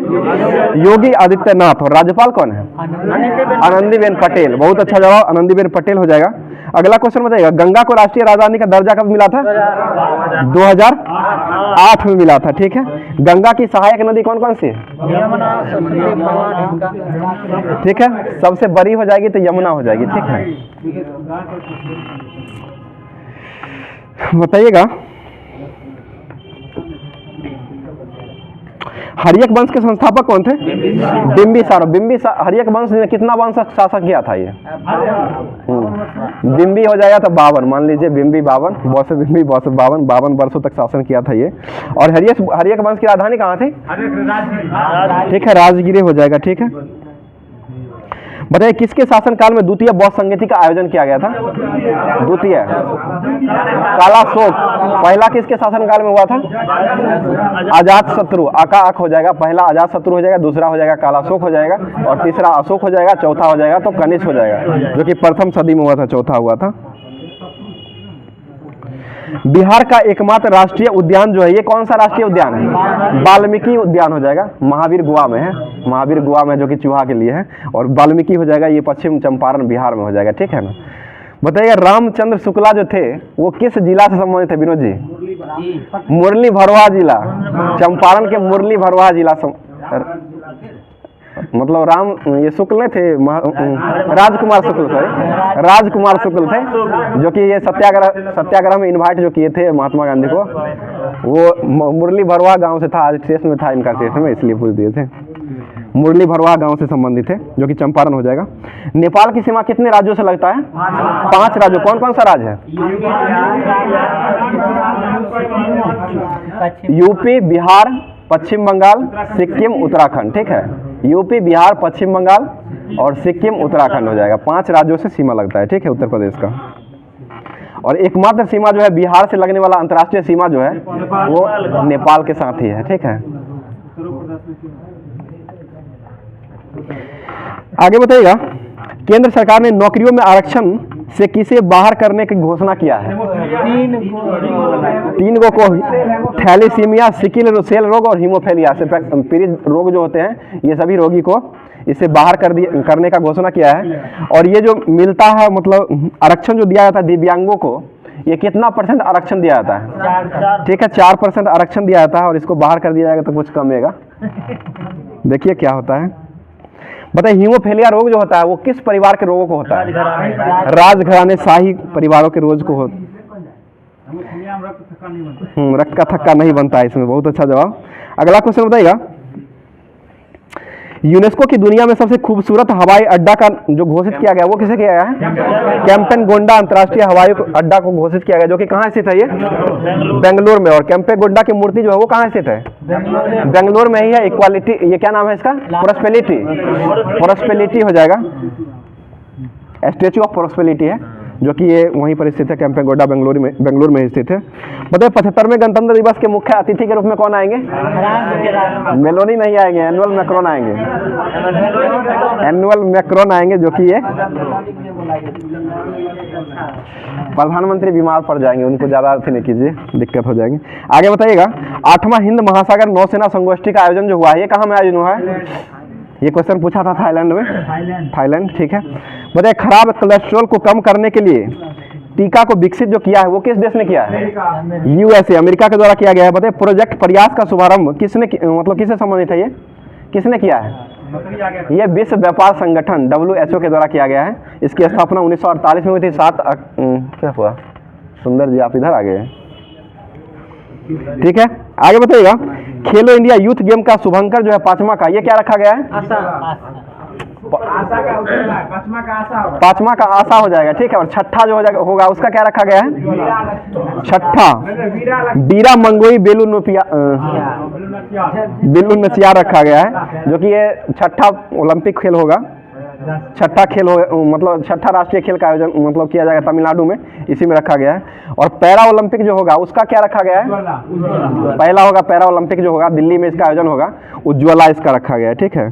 योगी आदित्यनाथ। और राज्यपाल कौन है? आनंदीबेन पटेल। बहुत अच्छा जवाब, आनंदीबेन पटेल हो जाएगा। अगला क्वेश्चन बताइएगा, गंगा को राष्ट्रीय राजधानी का दर्जा कब मिला था? 2008 में मिला था, ठीक है। गंगा की सहायक नदी कौन कौन सी है? ठीक है, सबसे बड़ी हो जाएगी तो यमुना हो जाएगी, ठीक है। बताइएगा, हर्यक वंश के संस्थापक कौन थे? बिंबिसार। हर्यक वंश ने कितना वंश शासन किया था? ये बिंबी हो जाएगा तो 52, मान लीजिए बिंबी 52, बौसे बिंबी बौसे 52 वर्षों तक शासन किया था ये। और हर्यक वंश की राजधानी कहाँ थी? ठीक है, राजगिरी हो जाएगा, ठीक है। बताइए, किसके शासनकाल में द्वितीय बौद्ध संगति का आयोजन किया गया था? द्वितीय कालाशोक। पहला किसके शासनकाल में हुआ था? अजात शत्रु। आका आक हो जाएगा, पहला अजात शत्रु हो जाएगा, दूसरा हो जाएगा कालाशोक हो जाएगा, और तीसरा अशोक हो जाएगा, चौथा हो जाएगा तो कनिष्क हो जाएगा, जो कि प्रथम सदी में हुआ था, चौथा हुआ था। बिहार का एकमात्र राष्ट्रीय उद्यान जो है, ये कौन सा राष्ट्रीय उद्यान है? वाल्मीकि उद्यान हो जाएगा। महावीर गोवा में है, महावीर गोवा में, जो कि चूहा के लिए है। और वाल्मीकि हो जाएगा, ये पश्चिम चंपारण बिहार में हो जाएगा, ठीक है ना। बताइए, रामचंद्र शुक्ला जो थे वो किस जिला से संबंधित है विनोद जी? मुरली भरवाह जिला, चंपारण के मुरली भरवाह जिला मतलब राम ये शुक्ल थे, राजकुमार शुक्ल, सॉरी, राजकुमार शुक्ल थे, जो कि ये सत्याग्रह में इनवाइट जो किए थे महात्मा गांधी को। वो मुरली भरवाह गांव से था, आज स्टेशन में था इनका, स्टेशन में, इसलिए पूछ दिए थे। मुरली भरवाह गांव से संबंधित है, जो कि चंपारण हो जाएगा। नेपाल की सीमा कितने राज्यों से लगता है? 5 राज्यों। कौन कौन सा राज्य है? यूपी, बिहार, पश्चिम बंगाल, सिक्किम, उत्तराखंड, ठीक है। यूपी, बिहार, पश्चिम बंगाल और सिक्किम, उत्तराखंड हो जाएगा। 5 राज्यों से सीमा लगता है, ठीक है, उत्तर प्रदेश का। और एकमात्र सीमा जो है बिहार से लगने वाला अंतर्राष्ट्रीय सीमा जो है वो नेपाल के साथ ही है, ठीक है। आगे बताइएगा, केंद्र सरकार ने नौकरियों में आरक्षण से किसे बाहर करने की घोषणा किया है? 3 गो को, थैलेसीमिया, सिकिल सेल रोग और हीमोफीलिया से पीड़ित रोग जो होते हैं, ये सभी रोगी को इसे बाहर करने का घोषणा किया है। और ये जो मिलता है, मतलब आरक्षण जो दिया जाता है दिव्यांगों को, ये कितना % आरक्षण दिया जाता है? ठीक है, 4% आरक्षण दिया जाता है और इसको बाहर कर दिया जाएगा तो कुछ कमेगा। देखिए क्या होता है। बताइए हीमोफीलिया रोग जो होता है वो किस परिवार के रोगों को होता है? राजघराने शाही परिवारों के रोज को हो। रक्त का थक्का नहीं बनता है इसमें। बहुत अच्छा जवाब। अगला क्वेश्चन बताइएगा, यूनेस्को की दुनिया में सबसे खूबसूरत हवाई अड्डा का जो घोषित किया गया वो किसे किया गया है? कैंपेगोंडा अंतर्राष्ट्रीय हवाई अड्डा को घोषित किया गया, जो कि कहाँ स्थित है? ये बेंगलुरु में। और कैंपेगोंडा की मूर्ति जो है वो कहाँ स्थित है? बेंगलुरु में ही है। इक्वालिटी, ये क्या नाम है इसका? प्रोस्पेरिटी। प्रोस्पेरिटी हो जाएगा, स्टैचू ऑफ प्रोस्पेरिटी है, जो कि ये वहीं पर स्थित है, कैंपेगोंडा बेंगलुरु में स्थित है। बताइए 75वें गणतंत्र दिवस के मुख्य अतिथि के रूप में कौन आएंगे? मेलोनी नहीं आएंगे, एनुअल मैक्रोन आएंगे। एनुअल मैक्रोन आएंगे, जो कि ये प्रधानमंत्री बीमार पड़ जाएंगे, उनको ज़्यादा अर्थी नहीं कीजिए, दिक्कत हो जाएगी। आगे बताइएगा, 8वां हिंद महासागर नौसेना संगोष्ठी का आयोजन जो हुआ है ये कहाँ में आयोजन हुआ है? ये क्वेश्चन पूछा था थाईलैंड में। थाईलैंड, ठीक है। बताइए खराब कोलेस्ट्रॉल को कम करने के लिए टीका को विकसित जो किया है वो किस देश ने किया है? USA, अमेरिका के द्वारा किया गया है। बताइए प्रोजेक्ट प्रयास का शुभारंभ किसने, मतलब किससे संबंधित है? ये किसने किया है? ये विश्व व्यापार संगठन WHO के द्वारा किया गया है। इसकी स्थापना 1948 में हुई थी। क्या हुआ? सुंदर जी आप इधर आ गए, ठीक है। आगे बताइएगा, खेलो इंडिया यूथ गेम का शुभंकर जो है 5वां का, ये क्या रखा गया है? 5वां का आशा हो जाएगा, ठीक है। और छठा जो होगा उसका क्या रखा गया है? छठा बीरा मंगोई बेलू नचिया रखा गया है, जो कि ये छठा ओलंपिक खेल होगा। छठा खेल हो, मतलब छठा राष्ट्रीय खेल का आयोजन मतलब किया जाएगा तमिलनाडु में, इसी में रखा गया है। और पैरा ओलंपिक जो होगा उसका क्या रखा गया है? पहला होगा पैरा ओलंपिक जो होगा, दिल्ली में इसका आयोजन होगा, उज्ज्वला इसका रखा गया है, ठीक है।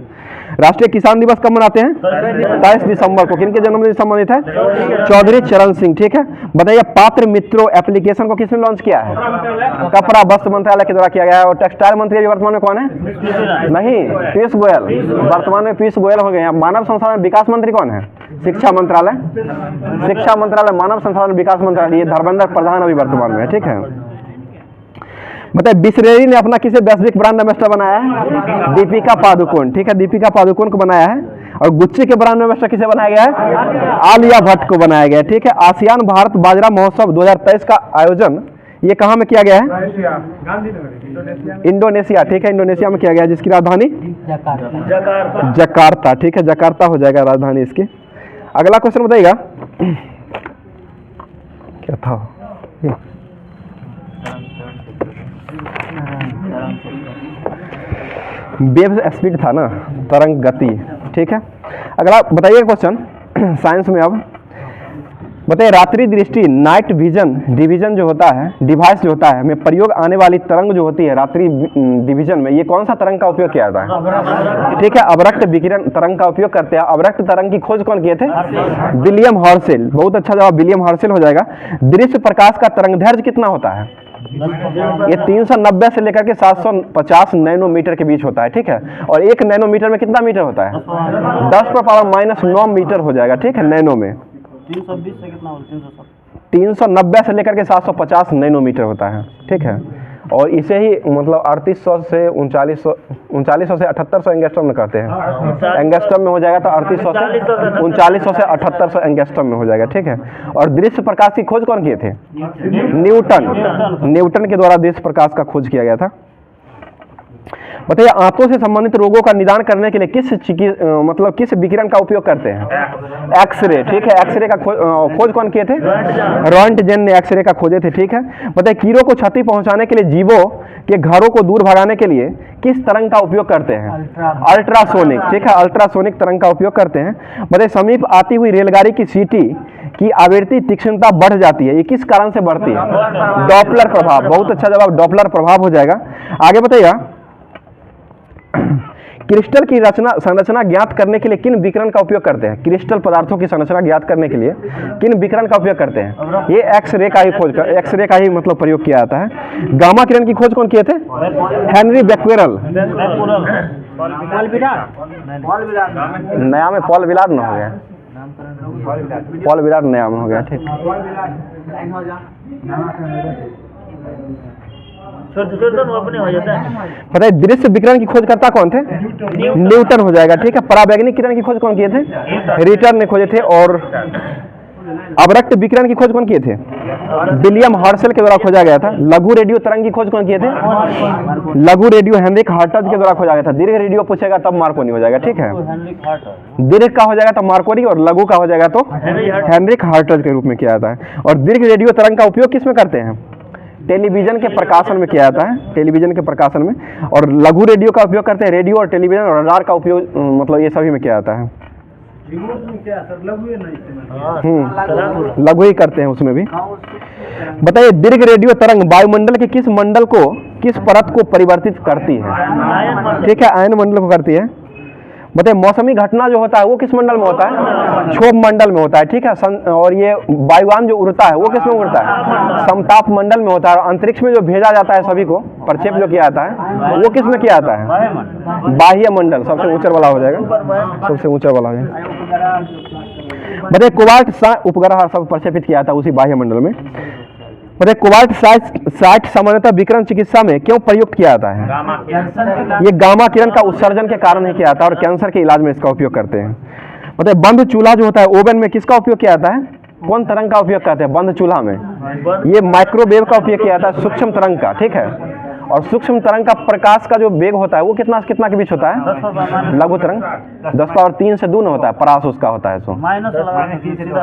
राष्ट्रीय किसान दिवस कब मनाते हैं? 27 दिसंबर को। किनके जन्मदिन से संबंधित है? चौधरी चरण सिंह, ठीक है। बताइए पात्र मित्रों एप्लीकेशन को किसने लॉन्च किया है? कपड़ा वस्त्र मंत्रालय के द्वारा किया गया है। और टेक्सटाइल मंत्री अभी वर्तमान में कौन है? नहीं, पीयूष गोयल। वर्तमान में पीयूष गोयल हो गए हैं। मानव संसाधन विकास मंत्री कौन है? शिक्षा मंत्रालय। शिक्षा मंत्रालय, मानव संसाधन विकास मंत्रालय, ये धर्मेंद्र प्रधान अभी वर्तमान में है, ठीक है। बताइए बिस्लेरी ने अपना किसे वैश्विक ब्रांड एम्बेसडर बनाया है? दीपिका पादुकोण, ठीक है। दीपिका पादुकोण को बनाया है। और गुच्ची के ब्रांड एम्बेसडर किसे बनाया गया है? आलिया भट्ट को बनाया गया है, ठीक है। आसियान भारत बाजरा महोत्सव 2023 का आयोजन ये कहाँ में किया गया है? इंडोनेशिया, ठीक है। इंडोनेशिया में किया गया है, जिसकी राजधानी जकार्ता, ठीक है। जकार्ता हो जाएगा राजधानी इसकी। अगला क्वेश्चन बताइएगा, क्या था? वेव स्पीड था ना, तरंग गति, ठीक है। अगला बताइए क्वेश्चन साइंस में। अब बताइए रात्रि दृष्टि नाइट विजन डिवीजन जो होता है, डिवाइस जो होता है में प्रयोग आने वाली तरंग जो होती है रात्रि डिवीजन में, ये कौन सा तरंग का उपयोग किया जाता है? ठीक है, अवरक्त विकिरण तरंग का उपयोग करते हैं। अवरक्त तरंग की खोज कौन किए थे? William Herschel. बहुत अच्छा जवाब, विलियम हर्शेल हो जाएगा। दृश्य प्रकाश का तरंगदैर्घ्य कितना होता है? ये 390 से लेकर के 750 नैनोमीटर के बीच होता है, ठीक है। और 1 नैनोमीटर में कितना मीटर होता है? 10⁻⁹ मीटर हो जाएगा, ठीक है, नैनो में। 320 से कितना होता है? 390 से लेकर के 750 नैनोमीटर होता है, ठीक है। और इसे ही मतलब 3800 से 3900 से 7800 एंगस्ट्रॉम में कहते हैं। एंगस्ट्रॉम में हो जाएगा तो 3800 से 3900 से 7800 एंगस्ट्रॉम में हो जाएगा, ठीक है। और दृश्य प्रकाश की खोज कौन किए थे? न्यूटन के द्वारा दृश्य प्रकाश का खोज किया गया था। बताइए आंतों से संबंधित रोगों का निदान करने के लिए किस विकिरण का उपयोग करते हैं? एक्सरे, ठीक है। एक्सरे का खोज कौन किए थे? रॉन्टजेन ने एक्सरे का खोजे थे, ठीक है। बताइए कीड़ों को क्षति पहुंचाने के लिए जीवों के घरों को दूर भगाने के लिए किस तरंग का उपयोग करते हैं? अल्ट्रासोनिक, ठीक है। अल्ट्रासोनिक तरंग का उपयोग करते हैं। बताइए समीप आती हुई रेलगाड़ी की सीटी की आवृत्ति तीक्ष्णता बढ़ जाती है, ये किस कारण से बढ़ती है? डॉपलर प्रभाव। बहुत अच्छा जवाब, डॉपलर प्रभाव हो जाएगा। आगे बताइएगा क्रिस्टल की संरचना ज्ञात करने के लिए किन विकिरण का उपयोग करते हैं? क्रिस्टल पदार्थों की संरचना ज्ञात करने के लिए किन विकिरण का उपयोग करते हैं? ये एक्सरे का ही मतलब प्रयोग किया जाता है। गामा किरण की खोज कौन किए थे? हेनरी बैक्वेरल। नया में पॉल विलार्ड ना हो गया, पॉल विराट नाम हो गया, ठीक। अपने हो जाता है। बताइए दृश्य विकिरण की खोजकर्ता कौन थे? न्यूटन हो जाएगा, ठीक है। परावैंगनिक किरण की खोज कौन किए थे? रिटर ने खोजे थे। और अवरक्त विकिरण की खोज कौन किए थे? विलियम हर्शल के द्वारा खोजा गया था। लघु रेडियो तरंग की खोज कौन किए थे? लघु रेडियो हेनरिक हार्टज के द्वारा खोजा गया था। दीर्घ रेडियो पूछेगा तब मार्कोनी हो जाएगा, ठीक है। दीर्घ का हो जाएगा तो मार्कोनी और लघु का हो जाएगा तो हेनरिक हार्टज के रूप में किया जाता है। और दीर्घ रेडियो तरंग का उपयोग किस में करते हैं? टेलीविजन के प्रकाशन में किया जाता है, टेलीविजन के प्रकाशन में। और लघु रेडियो का उपयोग करते हैं रेडियो और टेलीविजन और रडार का उपयोग मतलब ये सभी में किया जाता है। लघु ही करते हैं उसमें भी। बताइए दीर्घ रेडियो तरंग वायुमंडल के किस मंडल को, किस परत को परिवर्तित करती है? ठीक है, आयन मंडल को करती है। बताइए मौसमी घटना जो होता है वो किस मंडल में होता है? क्षोभ मंडल में होता है, ठीक है। और ये वायुयान जो उड़ता है वो किस में उड़ता है? समताप मंडल में होता है। और अंतरिक्ष में जो भेजा जाता है सभी को, प्रक्षेप जो किया जाता है वो किस में किया जाता है? बाह्य मंडल, सबसे ऊंचा वाला हो जाएगा, सबसे ऊंचा वाला हो जाएगा। बताइए कोबाल्ट उपग्रह सब प्रक्षेपित किया जाता है उसी बाह्य मंडल में। बताइए कोबाल्ट 60 सामान्यतः विकिरण चिकित्सा में क्यों प्रयुक्त किया जाता है? ये गामा किरण का उत्सर्जन के कारण ही किया जाता है और कैंसर के इलाज में इसका उपयोग करते हैं। बताइए बंद चूल्हा जो होता है ओवन में किसका उपयोग किया जाता है? कौन तरंग का उपयोग करते हैं बंद चूल्हा में? ये माइक्रोवेव का उपयोग किया जाता है, सूक्ष्म तरंग का, ठीक है। और सूक्ष्म तरंग का प्रकाश का जो वेग होता है वो कितना से कितना के बीच होता है? लघु तरंग 10⁻³ से दूर होता है, परास उसका होता है।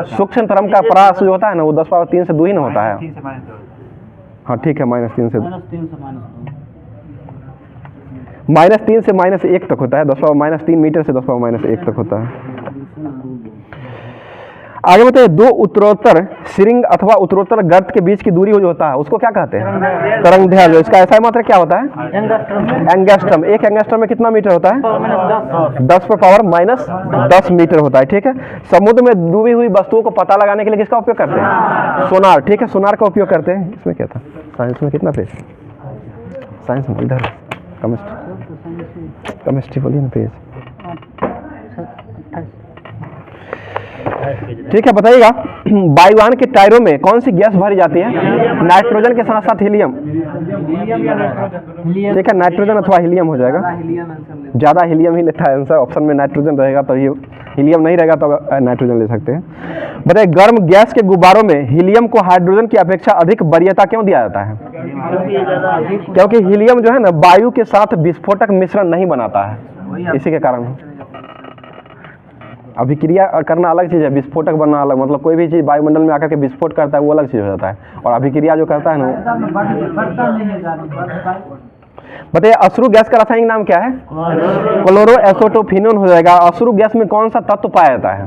सूक्ष्म तरंग का परास जो होता है ना वो 10⁻³ से दूर ही ना होता है। हाँ ठीक है, -3 से -1 तक होता है। 10⁻³ मीटर से 10⁻1 तक होता है। आगे बताइए दो उत्तरोत्तर सिरिंग अथवा उत्तरोत्तर गर्त के बीच की दूरी जो होता है उसको क्या कहते हैं? तरंगदैर्घ्य। इसका ऐसा मात्रा क्या होता है? एंगस्ट्रम। एक एंगस्ट्रम में कितना मीटर होता है? 10⁻⁻10 मीटर होता है, ठीक है। समुद्र में डूबी हुई वस्तुओं को पता लगाने के लिए किसका उपयोग करते हैं? सोनार, ठीक है, सोनार का उपयोग करते हैं। इसमें क्या था? साइंस में कितना पेज? साइंस में इधर केमिस्ट्री बोलिए ना पेज। ठीक है, बताइएगा वायुयान के टायरों में कौन सी गैस भरी जाती है? नाइट्रोजन के साथ साथ हीलियम, ठीक है। नाइट्रोजन अथवा हीलियम हो जाएगा। ज़्यादा हीलियम ही लेता है आंसर। ऑप्शन में नाइट्रोजन रहेगा तो ये हीलियम नहीं रहेगा तो नाइट्रोजन ले सकते हैं। बताइए गर्म गैस के गुब्बारों में हीलियम को हाइड्रोजन की अपेक्षा अधिक वरीयता क्यों दिया जाता है? क्योंकि हीलियम जो है ना वायु के साथ विस्फोटक मिश्रण नहीं बनाता है, इसी के कारण। अभिक्रिया करना अलग चीज़ है, विस्फोटक बनना अलग। मतलब कोई भी चीज़ वायुमंडल में आकर के विस्फोट करता है वो अलग चीज़ हो जाता है। और अभिक्रिया जो करता है ना, बताइए अश्रु गैस का रासायनिक नाम क्या है? क्लोरोएसिटोफिनोन हो जाएगा। अश्रु गैस में कौन सा तत्व पाया जाता है?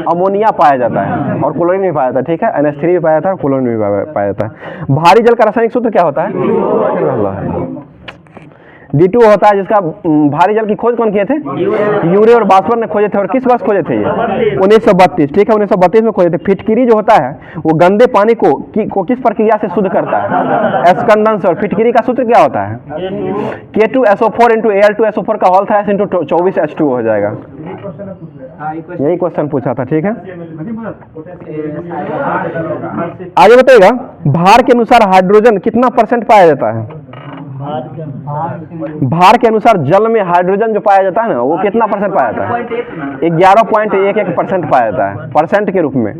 अमोनिया पाया जाता है और क्लोरीन भी पाया जाता है, ठीक है। NH3 भी पाया जाता है और क्लोरीन भी पाया जाता है। भारी जल का रासायनिक सूत्र क्या होता है? D2 होता है, जिसका भारी जल की खोज कौन किए थे? यूरे और बास्वर ने खोजे थे। और किस वर्ष खोजे थे ये? 1932, ठीक है, 1932 में खोजे थे। फिटकिरी जो होता है वो गंदे पानी को किस प्रक्रिया से शुद्ध करता है? एस्कंडेंस। और फिटकिरी का सूत्र क्या होता है? K2SO4 × Al2SO4 का होल थायस × 24H2 हो जाएगा। यही क्वेश्चन पूछा था, ठीक है। आगे बताइएगा भार के अनुसार हाइड्रोजन कितना % पाया जाता है? भार के अनुसार जल में हाइड्रोजन जो पाया जाता है ना वो कितना % पाया जाता है? 11.11% पाया जाता है, परसेंट के रूप में।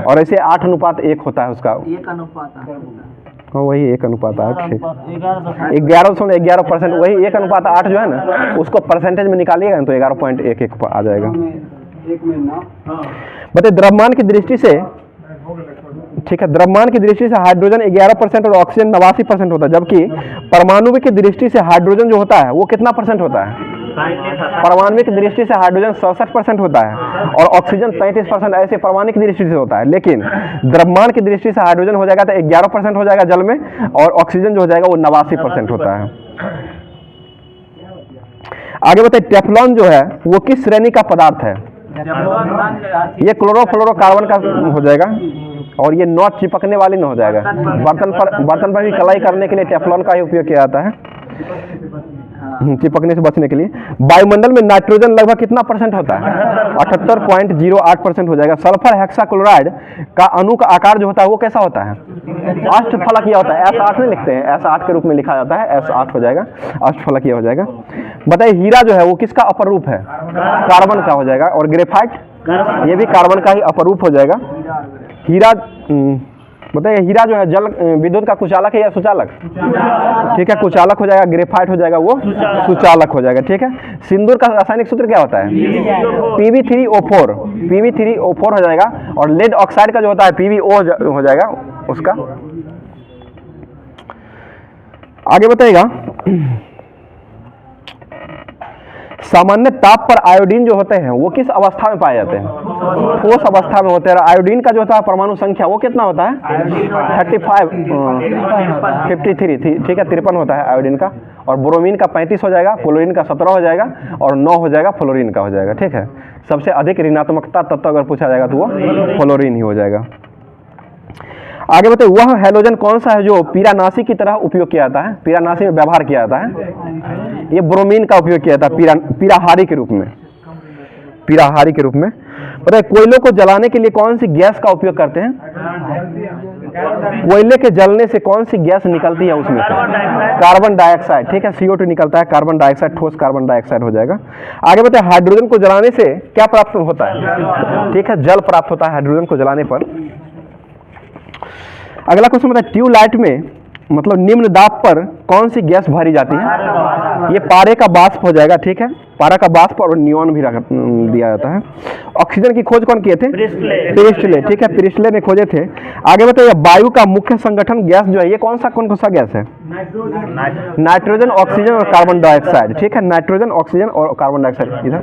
और ऐसे 8:1 होता है उसका। हाँ वही 1:8, ठीक। 11% वही 1:8 जो है ना उसको परसेंटेज में निकालिएगा तो 11.11 आ जाएगा। बताइए द्रव्यमान की दृष्टि से, ठीक है, द्रव्यमान की दृष्टि से हाइड्रोजन 11% और ऑक्सीजन 89% होता है। जबकि परमाणु की दृष्टि से हाइड्रोजन जो होता है वो कितना % होता है? परमाणु की दृष्टि से हाइड्रोजन 67% होता है और ऑक्सीजन 33%। ऐसे परमाणु की दृष्टि से होता है। लेकिन द्रव्यमान की दृष्टि से हाइड्रोजन हो जाएगा तो 11% हो जाएगा जल में और ऑक्सीजन जो हो जाएगा वो 89% होता है। आगे बताइए टेफ्लॉन जो है वो किस श्रेणी का पदार्थ है? ये क्लोरोफ्लोरोकार्बन का हो जाएगा और ये नॉट चिपकने वाली न हो जाएगा। बर्तन पर भी कलाई करने के लिए टेफ्लॉन का ही उपयोग किया जाता है। चिपकने से बचने के लिए। वायुमंडल में नाइट्रोजन लगभग कितना परसेंट होता है? 78.08% हो जाएगा। सल्फर हेक्साक्लोराइड का अणु का आकार जो होता है वो कैसा होता है? अष्टफलकीय होता है। S8 में लिखते हैं, S8 के रूप में लिखा जाता है, S8 हो जाएगा, अष्टफलकीय हो जाएगा। बताइए हीरा जो है वो किसका अपर रूप है? कार्बन का हो जाएगा। और ग्रेफाइट ये भी कार्बन का ही अपर रूप हो जाएगा। हीरा बताइए हीरा जो है जल विद्युत का कुचालक है या सुचालक? ठीक है, कुचालक हो जाएगा। ग्रेफाइट हो जाएगा वो सुचालक हो जाएगा। ठीक है, सिंदूर का रासायनिक सूत्र क्या होता है? Pb3O4, Pb3O4 हो जाएगा। और लेड ऑक्साइड का जो होता है PbO हो जाएगा उसका। आगे बताइएगा, सामान्य ताप पर आयोडीन जो होते हैं वो किस अवस्था में पाए जाते हैं? ठोस अवस्था में होते हैं। आयोडीन का जो होता है परमाणु संख्या वो कितना होता है? 53, ठीक है, 53 होता है आयोडीन का। और ब्रोमीन का 35 हो जाएगा, क्लोरीन का 17 हो जाएगा और 9 हो जाएगा फ्लोरीन का हो जाएगा। ठीक है, सबसे अधिक ऋणात्मकता तत्व अगर पूछा जाएगा तो वो फ्लोरीन ही हो जाएगा। आगे बताइए, वह हैलोजन कौन सा है जो पीरानाशी की तरह उपयोग किया जाता है? पीरानाशी में व्यवहार किया जाता है, ये ब्रोमीन का उपयोग किया जाता है पीराहारी के रूप में। पीराहारी के रूप में। बताइए, कोयलों को जलाने के लिए कौन सी गैस का उपयोग करते हैं? कोयले के जलने से कौन सी गैस निकलती है उसमें से? Carbon dioxide. ठीक है, CO2 निकलता है, कार्बन डाइऑक्साइड, ठोस कार्बन डाइऑक्साइड हो जाएगा। आगे बताइए, हाइड्रोजन को जलाने से क्या प्राप्त होता है? ठीक है, जल प्राप्त होता है हाइड्रोजन को जलाने पर। अगला क्वेश्चन बताइए, ट्यूबलाइट में मतलब निम्न दाब पर कौन सी गैस भरी जाती है? ये पारे का वाष्प हो जाएगा। ठीक है, पारा का वाष्प और नियॉन भी दिया जाता है। ऑक्सीजन की खोज कौन किए थे? प्रिस्टले। ठीक है, प्रिस्टले ने खोजे थे। आगे बताइए, वायु का मुख्य संगठन गैस जो है ये कौन सा गैस है? नाइट्रोजन, ऑक्सीजन और कार्बन डाइऑक्साइड। ठीक है, नाइट्रोजन, ऑक्सीजन और कार्बन डाइऑक्साइड इधर।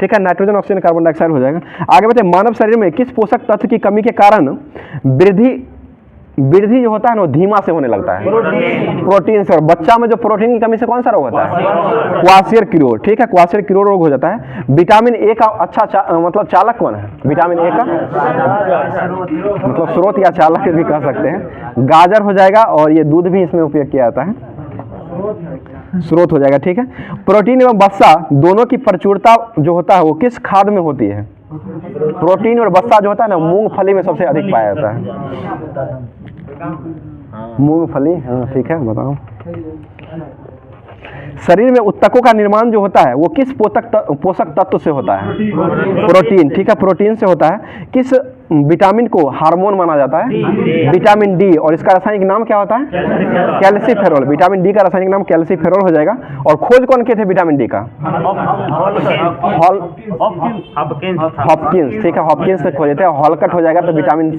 ठीक है, नाइट्रोजन, ऑक्सीजन, कार्बन डाइऑक्साइड हो जाएगा। आगे बताइए, मानव शरीर में किस पोषक तत्व की कमी के कारण वृद्धि जो होता है ना वो धीमा से होने लगता है? प्रोटीन से। और बच्चा में जो प्रोटीन की कमी से कौन सा रोग होता है? क्वासियरक्रियोर। ठीक है, क्वासियरक्रियोर रोग हो जाता है। विटामिन ए का अच्छा मतलब चालक कौन है? विटामिन ए का मतलब स्रोत या चालक भी कह सकते हैं, गाजर हो जाएगा। और ये दूध भी इसमें उपयोग किया जाता है, स्रोत हो जाएगा। ठीक है, प्रोटीन एवं वसा दोनों की प्रचुरता जो होता है वो किस खाद्य में होती है? प्रोटीन और वसा जो होता है ना मूंगफली में सबसे अधिक पाया जाता है। मूंगफली, हाँ ठीक है, बताओ। शरीर में उत्तकों का निर्माण जो होता है वो किस पोषक तत्व से होता है? प्रोटीन। ठीक है, प्रोटीन से होता है। किस विटामिन को हार्मोन माना जाता है? Vitamin D. और इसका रासायनिक नाम क्या होता है? कैल्सीफेरोल। विटामिन डी का रासायनिक नाम कैल्सीफेरोल हो जाएगा। और खोज कौन किए थे विटामिन डी का? हॉपकिंस। ठीक है, हॉपकिंस से खोजे थे। हॉलकट हो जाएगा तो विटामिन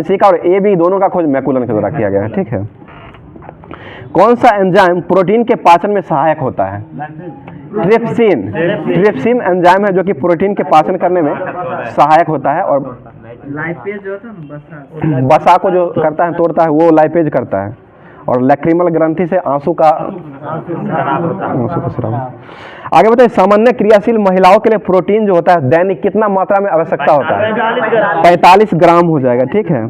सी का और ए बी दोनों का खोज मैकुलन के द्वारा किया गया है। ठीक है, कौन सा एंजाइम प्रोटीन के पाचन में सहायक होता है? ट्रिप्सिन। ट्रिप्सिन एंजाइम है जो कि प्रोटीन के पाचन करने में सहायक होता है। और लाइपेज जो होता है ना, वसा को जो करता है, तोड़ता है, वो लाइपेज करता है। और लैक्रिमल ग्रंथि से आंसू का स्राव। आगे बताइए, सामान्य क्रियाशील महिलाओं के लिए प्रोटीन जो होता है दैनिक कितना मात्रा में आवश्यकता होता है? 45 ग्राम हो जाएगा। ठीक है,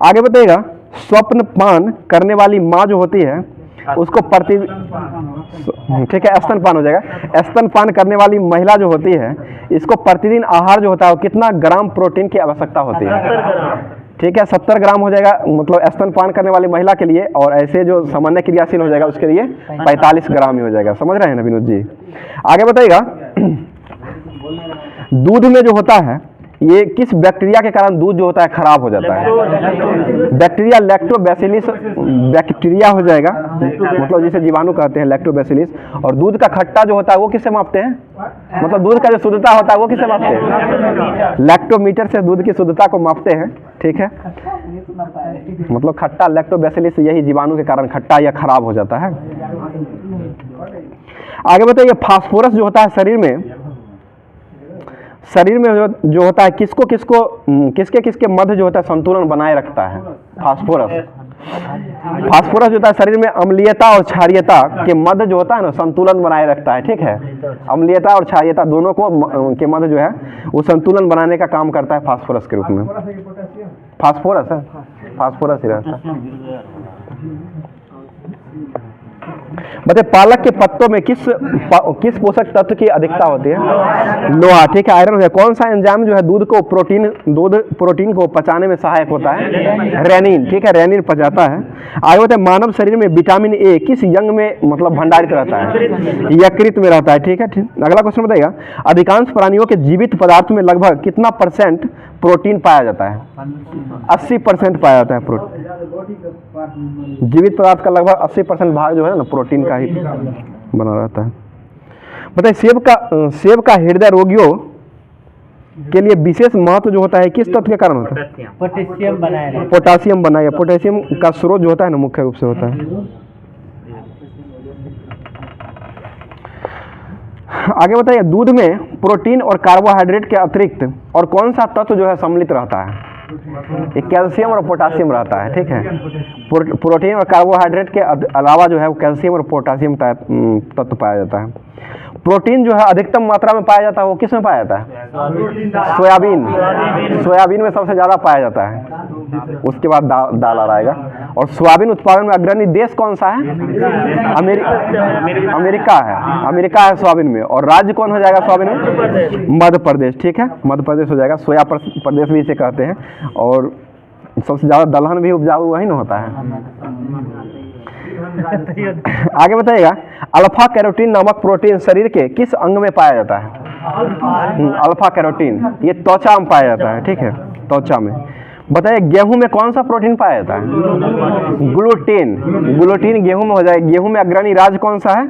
आगे बताइएगा, स्वप्नपान करने वाली माँ जो होती है उसको ठीक है, स्तनपान हो जाएगा। स्तनपान करने वाली महिला जो होती है इसको प्रतिदिन आहार जो होता है वो कितना ग्राम प्रोटीन की आवश्यकता होती है? ठीक है, 70 ग्राम हो जाएगा, मतलब स्तनपान करने वाली महिला के लिए। और ऐसे जो सामान्य क्रियाशील हो जाएगा उसके लिए 45 ग्राम ही हो जाएगा। समझ रहे हैं ना विनोद जी? आगे बताइएगा, दूध में जो होता है ये किस बैक्टीरिया के कारण दूध जो होता है खराब हो जाता है? बैक्टीरिया लैक्टोबैसिलिस बैक्टीरिया हो जाएगा, मतलब जिसे जीवाणु कहते हैं, लैक्टोबैसिलिस। और दूध का खट्टा जो होता है वो किससे मापते हैं? मतलब दूध का जो शुद्धता होता है वो किससे मापते हैं? लैक्टोमीटर से दूध की शुद्धता को मापते हैं। ठीक है, मतलब खट्टा लैक्टोबैसिलिस यही जीवाणु के कारण खट्टा या खराब हो जाता है। आगे बताइए, फास्फोरस जो होता है शरीर में जो होता है किसके किसके मध्य जो होता है संतुलन बनाए रखता है? फास्फोरस जो होता है शरीर में अम्लीयता और क्षारीयता के मध्य जो होता है ना संतुलन बनाए रखता है। ठीक है, अम्लीयता और क्षारीयता दोनों को के मध्य जो है वो संतुलन बनाने का काम करता है फास्फोरस के रूप में। फास्फोरस है, फास्फोरस ही रहता है। बताइए पालक के पत्तों में किस पोषक तत्व की अधिकता होती है? लोहा, ठीक है। आयरन है। कौन सा एंजाइम जो है दूध प्रोटीन को पचाने में सहायक होता है? रेनिन, ठीक है, रेनिन पचाता है। आगे बताइए मानव शरीर में विटामिन ए किस यंग में मतलब भंडारित रहता है? यकृत में रहता है, ठीक है। अगला क्वेश्चन बताइएगा, अधिकांश प्राणियों के जीवित पदार्थ में लगभग कितना % प्रोटीन पाया जाता है? 80% पाया जाता है प्रोटीन। जीवित पदार्थ का लगभग 80% भाग जो है ना प्रोटीन का ही बना रहता है। बताइए सेब का हृदय रोगियों के लिए विशेष महत्व जो होता है किस तत्व के कारण होता है? पोटेशियम बनाया, पोटासियम बनाया। पोटेशियम का स्रोत जो होता है ना मुख्य रूप से होता है। आगे बताइए दूध में प्रोटीन और कार्बोहाइड्रेट के अतिरिक्त और कौन सा तत्व जो है सम्मिलित रहता है? ये कैल्शियम और पोटासियम रहता है, ठीक है। प्रोटीन और कार्बोहाइड्रेट के अलावा जो है वो कैल्शियम और पोटासियम तत्व पाया जाता है। प्रोटीन जो है अधिकतम मात्रा में पाया जाता है वो किस में पाया जाता है? सोयाबीन में सबसे ज़्यादा पाया जाता है। उसके बाद दाल आ जाएगा। और सोयाबीन उत्पादन में अग्रणी देश कौन सा है? अमेरिका है। अमेरिका है सोयाबीन में। और राज्य कौन हो जाएगा सोयाबीन में? मध्य प्रदेश, ठीक है, मध्य प्रदेश हो जाएगा। सोया प्रदेश भी इसे कहते हैं। और सबसे ज़्यादा दलहन भी उपजाऊ वही ना होता है। आगे बताइएगा अल्फा कैरोटीन नामक प्रोटीन शरीर के किस अंग में पाया जाता है? अल्फा कैरोटीन ये त्वचा में पाया जाता है, ठीक है, त्वचा में। बताइए गेहूं में कौन सा प्रोटीन पाया जाता है? ग्लूटीन गेहूं में हो जाएगा। गेहूं में अग्रणी राज्य कौन सा है?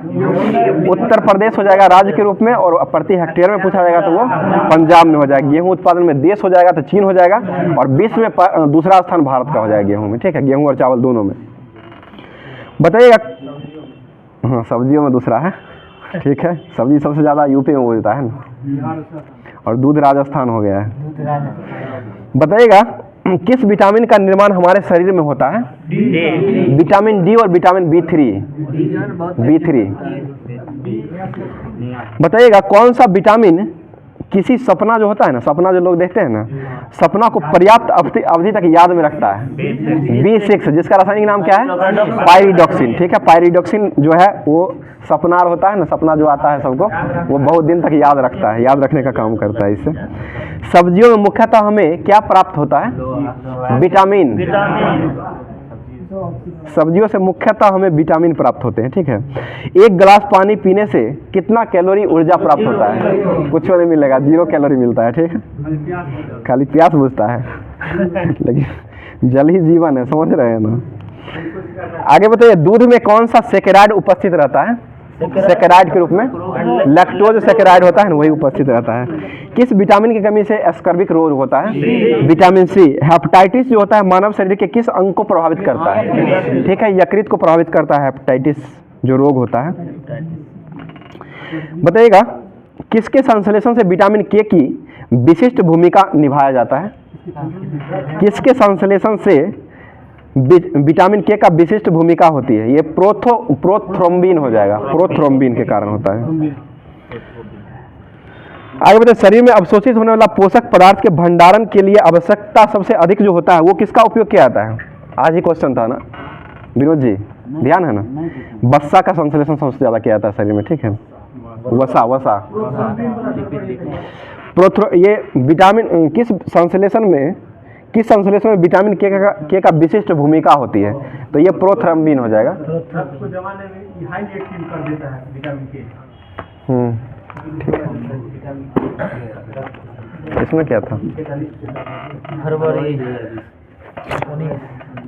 उत्तर प्रदेश हो जाएगा राज्य के रूप में। और प्रति हेक्टेयर में पूछा जाएगा तो वो पंजाब में हो जाएगा। गेहूं उत्पादन में देश हो जाएगा तो चीन हो जाएगा। और विश्व में दूसरा स्थान भारत का हो जाएगा गेहूं में, ठीक है, गेहूं और चावल दोनों में। बताइएगा हाँ सब्जियों में दूसरा है, ठीक है। सब्जी सबसे ज़्यादा यूपी में बोलता है ना। और दूध राजस्थान हो गया है। बताइएगा किस विटामिन का निर्माण हमारे शरीर में होता है? विटामिन डी और विटामिन B3। बताइएगा कौन सा विटामिन किसी सपना जो होता है ना, सपना जो लोग देखते हैं ना, सपना को पर्याप्त अवधि तक याद में रखता है? B6, जिसका रासायनिक नाम क्या है? पायरिडॉक्सिन, ठीक है। पायरिडॉक्सिन जो है वो सपनार होता है ना, सपना जो आता है सबको, वो बहुत दिन तक याद रखता है, याद रखने का काम करता है इससे। सब्जियों में मुख्यतः हमें क्या प्राप्त होता है? विटामिन। सब्जियों से मुख्यतः हमें विटामिन प्राप्त होते हैं, ठीक है। एक गिलास पानी पीने से कितना कैलोरी ऊर्जा प्राप्त होता है? कुछ नहीं मिलेगा, 0 कैलोरी मिलता है, ठीक है। खाली प्यास बुझता है लेकिन जल ही जीवन है, समझ रहे हैं ना। आगे बताइए दूध में कौन सा सेकेराइड उपस्थित रहता है? सेकेराइड के रूप में लैक्टोज सेकेराइड होता है ना, वही उपस्थित रहता है। किस विटामिन की कमी से स्कर्विक रोग होता है? Vitamin C. हेपेटाइटिस जो होता है मानव शरीर के किस अंग को प्रभावित करता है? ठीक है, यकृत को प्रभावित करता है हेपेटाइटिस जो रोग होता है। बताइएगा किसके संश्लेषण से विटामिन के की विशिष्ट भूमिका निभाया जाता है? किसके संश्लेषण से विटामिन के का विशिष्ट भूमिका होती है? ये प्रोथ्रोम्बिन हो जाएगा, प्रोथ्रोम्बिन के कारण होता है। आगे बताइए शरीर में अवशोषित होने वाला पोषक पदार्थ के भंडारण के लिए आवश्यकता सबसे अधिक जो होता है वो किसका उपयोग किया जाता है? आज ही क्वेश्चन था ना विनोद जी, ध्यान है ना। वसा का संश्लेषण सबसे ज्यादा किया जाता है शरीर में, ठीक है। वसा ये विटामिन किस संश्लेषण में विटामिन के का विशिष्ट भूमिका होती है? तो ये प्रोथ्रोम्बिन हो जाएगा। इसमें क्या था? फरवरी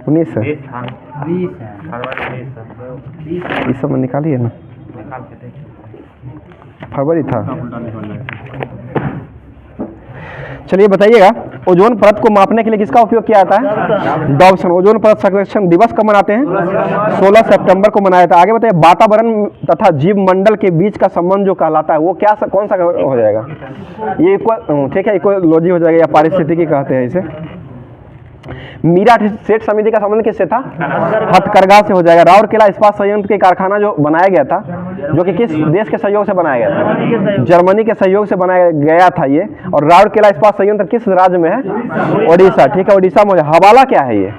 19 इस सब में निकालिए ना, फरवरी था। चलिए बताइएगा ओजोन परत को मापने के लिए किसका उपयोग किया जाता है? डॉप्सन। ओजोन परत सर्वेक्षण दिवस कब मनाते हैं? 16 सितंबर को मनाया था। आगे बताइए वातावरण तथा जीव मंडल के बीच का संबंध जो कहलाता है वो क्या कौन सा हो जाएगा? ये ठीक है, इकोलॉजी हो जाएगा या पारिस्थितिकी कहते हैं इसे। मीरा सेठ समिति का संबंध किससे था? हथकरघा से हो जाएगा। राउरकेला इस्पात संयंत्र के कारखाना जो बनाया गया था, जो कि किस देश के सहयोग से बनाया गया था? जर्मनी के सहयोग से बनाया गया था ये। और राउरकेला इस्पात संयंत्र किस राज्य में है? ओडिशा। ठीक है, ओडिशा में। हवाला क्या है ये?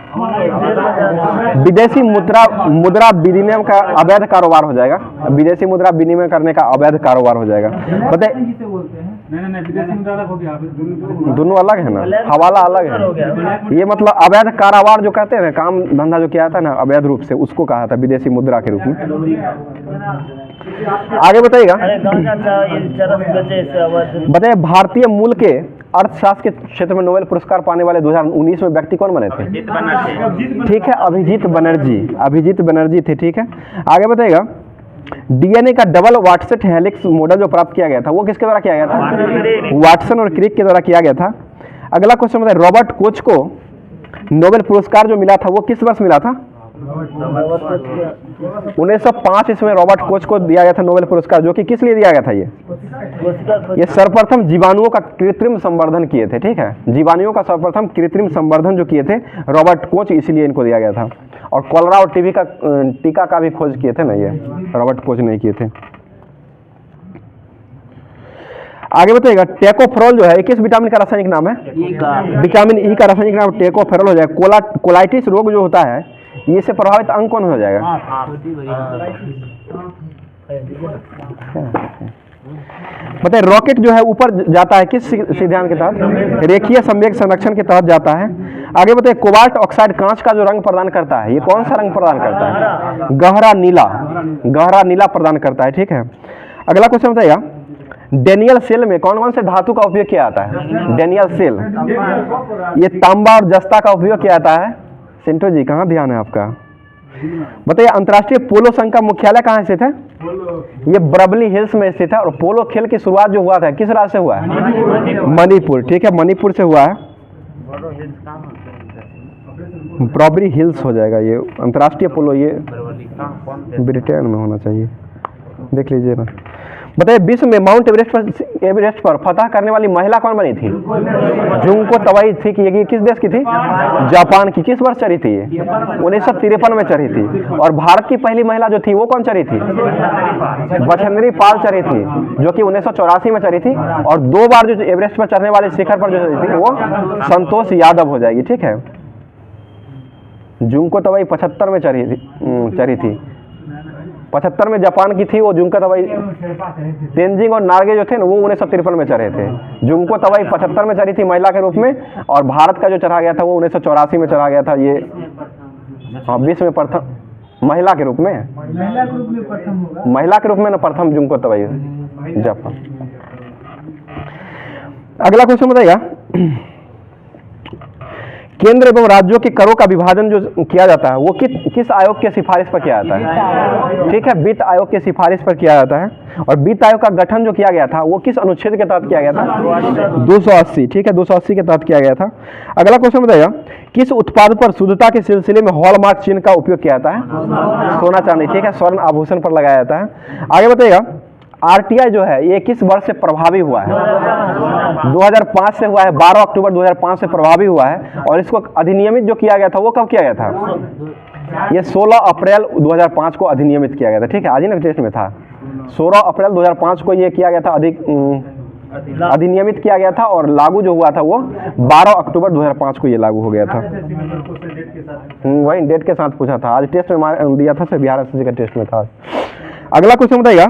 विदेशी मुद्रा विनिमय का अवैध कारोबार हो जाएगा। विदेशी मुद्रा विनिमय करने का अवैध कारोबार हो जाएगा। बताइए, दोनों अलग है ना, हवाला अलग है। ये मतलब अवैध कारोबार जो कहते हैं ना, काम धंधा जो किया था ना अवैध रूप से, उसको कहा था विदेशी मुद्रा के रूप में। आगे बताइएगा, बताइए भारतीय मूल के अर्थशास्त्र के क्षेत्र में नोबेल पुरस्कार पाने वाले 2019 में व्यक्ति कौन बने थे? ठीक है, अभिजीत बनर्जी। अभिजीत बनर्जी थे। ठीक है, आगे बताइएगा, डीएनए का डबल वाटसन हेलिक्स मॉडल जो प्राप्त किया गया था वो किसके द्वारा किया गया था? वाटसन और क्रिक के द्वारा किया गया था। अगला क्वेश्चन बताइए, रॉबर्ट कोच को नोबेल पुरस्कार जो मिला था वो किस वर्ष मिला था? 1905 ईस्वी में रॉबर्ट कोच को दिया गया था नोबेल पुरस्कार, जो कि किस लिए दिया गया था? ये सर्वप्रथम जीवाणुओं का कृत्रिम संवर्धन किए थे। ठीक है, जीवाणुओं का सर्वप्रथम कृत्रिम संवर्धन जो किए थे रॉबर्ट कोच, इसलिए इनको दिया गया था। और कॉलरा और टीबी का टीका का भी खोज किए थे ना, ये रॉबर्ट कोच नहीं किए थे। आगे बताइएगा, टेकोफेरोल जो है किस विटामिन का रासायनिक नाम है? विटामिन ई का रासायनिक नाम टेकोफेरोल हो जाएगा। कोलाइटिस रोग जो होता है इससे प्रभावित अंग कौन हो जाएगा? बताइए, रॉकेट जो है ऊपर जाता है किस सिद्धांत के तहत? रेखीय संवेग संरक्षण के तहत जाता है। आगे बताइए, कोबाल्ट ऑक्साइड कांच का जो रंग प्रदान करता है, ये कौन सा रंग प्रदान करता है? गहरा नीला। गहरा नीला प्रदान करता है। ठीक है, अगला क्वेश्चन बताइएगा, डेनियल सेल में कौन कौन से धातु का उपयोग किया जाता है? डेनियल सेल, ये तांबा और जस्ता का उपयोग किया जाता है। सिंटो जी कहाँ ध्यान है आपका? बताइए, अंतर्राष्ट्रीय पोलो संघ का मुख्यालय कहाँ स्थित है? ये बरबली हिल्स में स्थित है। और पोलो खेल की शुरुआत जो हुआ था किस राज्य से हुआ है? मणिपुर। ठीक है, मणिपुर से हुआ है। बरबली हिल्स हो जाएगा ये अंतर्राष्ट्रीय पोलो, ये ब्रिटेन में होना चाहिए, देख लीजिए ना। बताइए, विश्व में माउंट एवरेस्ट पर फतह करने वाली महिला कौन बनी थी? जुंको तवाई थी। कि ये किस देश की थी? जापान की। किस वर्ष चढ़ी थी? 1953 में चढ़ी थी। और भारत की पहली महिला जो थी वो कौन चढ़ी थी? बछेंद्री पाल चढ़ी थी, जो कि 1984 में चढ़ी थी। और 2 बार जो एवरेस्ट पर चढ़ने वाले शिखर पर जो चढ़ी थी वो संतोष यादव हो जाएगी। ठीक है, जुंको तवाई 75 में चढ़ी थी। 75 में जापान की थी वो जुंको तवाई। तेंजिंग और नार्गे जो थे ना वो 1953 में चढ़े थे। जुंको तवाई 75 में चढ़ी थी महिला के रूप में, और भारत का जो चढ़ा गया था वो 1984 में चढ़ा गया था। ये हाँ, विश्व में प्रथम महिला के रूप में, महिला के रूप में ना प्रथम जुंको तवाई जापान। अगला क्वेश्चन बताइएगा, केंद्र एवं राज्यों के करों का विभाजन जो किया जाता है वो किस आयोग के सिफारिश पर किया जाता है? ठीक है, वित्त आयोग के सिफारिश पर किया जाता है। और वित्त आयोग का गठन जो किया गया था वो किस अनुच्छेद के तहत किया गया था? 280। ठीक है, 280 के तहत किया गया था। अगला क्वेश्चन बताइएगा, किस उत्पाद पर शुद्धता के सिलसिले में हॉलमार्क चिन्ह का उपयोग किया जाता है? सोना चांदी। ठीक है, स्वर्ण आभूषण पर लगाया जाता है। आगे बताइएगा, आरटीआई जो है ये किस वर्ष से प्रभावी हुआ है? 2005 से हुआ है। 12 अक्टूबर 2005 से प्रभावी हुआ है। और इसको अधिनियमित जो किया गया था वो कब किया गया था? ये 16 अप्रैल 2005 को अधिनियमित किया गया था। ठीक है, आज ही ना टेस्ट में था। 16 अप्रैल 2005 को ये किया गया था, अधिनियमित किया गया था। और लागू जो हुआ था वो 12 अक्टूबर 2005 को ये लागू हो गया था। वही डेट के साथ पूछा था, आज टेस्ट में दिया था, बिहार एसएससी का टेस्ट में था। अगला क्वेश्चन बताइएगा,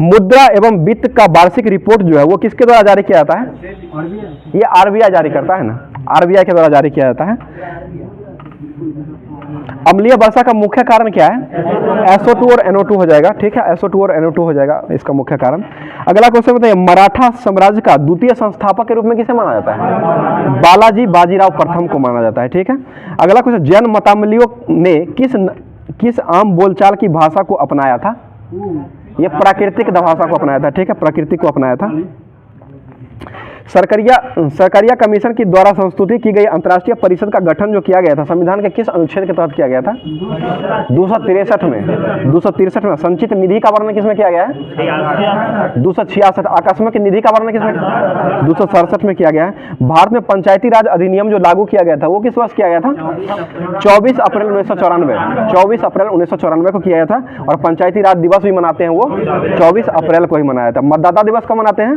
मुद्रा एवं वित्त का वार्षिक रिपोर्ट जो है वो किसके द्वारा जारी किया जाता है? ये आरबीआई जारी करता है ना, आरबीआई के द्वारा जारी किया जाता है। अम्लीय वर्षा का मुख्य कारण क्या है? SO2 और NO2 हो जाएगा। ठीक है, SO2 और NO2 हो जाएगा इसका मुख्य कारण। अगला क्वेश्चन बताइए, मराठा साम्राज्य का द्वितीय संस्थापक के रूप में किसे माना जाता है? बालाजी बाजीराव प्रथम को माना जाता है। ठीक है, अगला क्वेश्चन, जैन मतावलियों ने किस आम बोलचाल की भाषा को अपनाया था? ये प्राकृतिक भाषा को अपनाया था। ठीक है, प्रकृति को अपनाया था। सरकारिया कमीशन की द्वारा संस्तुति की गई अंतर्राष्ट्रीय परिषद का गठन जो किया गया था संविधान के किस अनुच्छेद के तहत किया गया था? 263 में। 263 में। संचित निधि का वर्णन किसमें किया गया है? 266। आकस्मिक निधि का वर्णन किसमें? 267 में किया गया है। भारत में पंचायती राज अधिनियम जो लागू किया गया था वो किस वर्ष किया गया था? 24 अप्रैल 1994। 24 अप्रैल 1994 को किया गया था। और पंचायती राज दिवस भी मनाते हैं वो 24 अप्रैल को ही मनाया था। मतदाता दिवस कब मनाते हैं?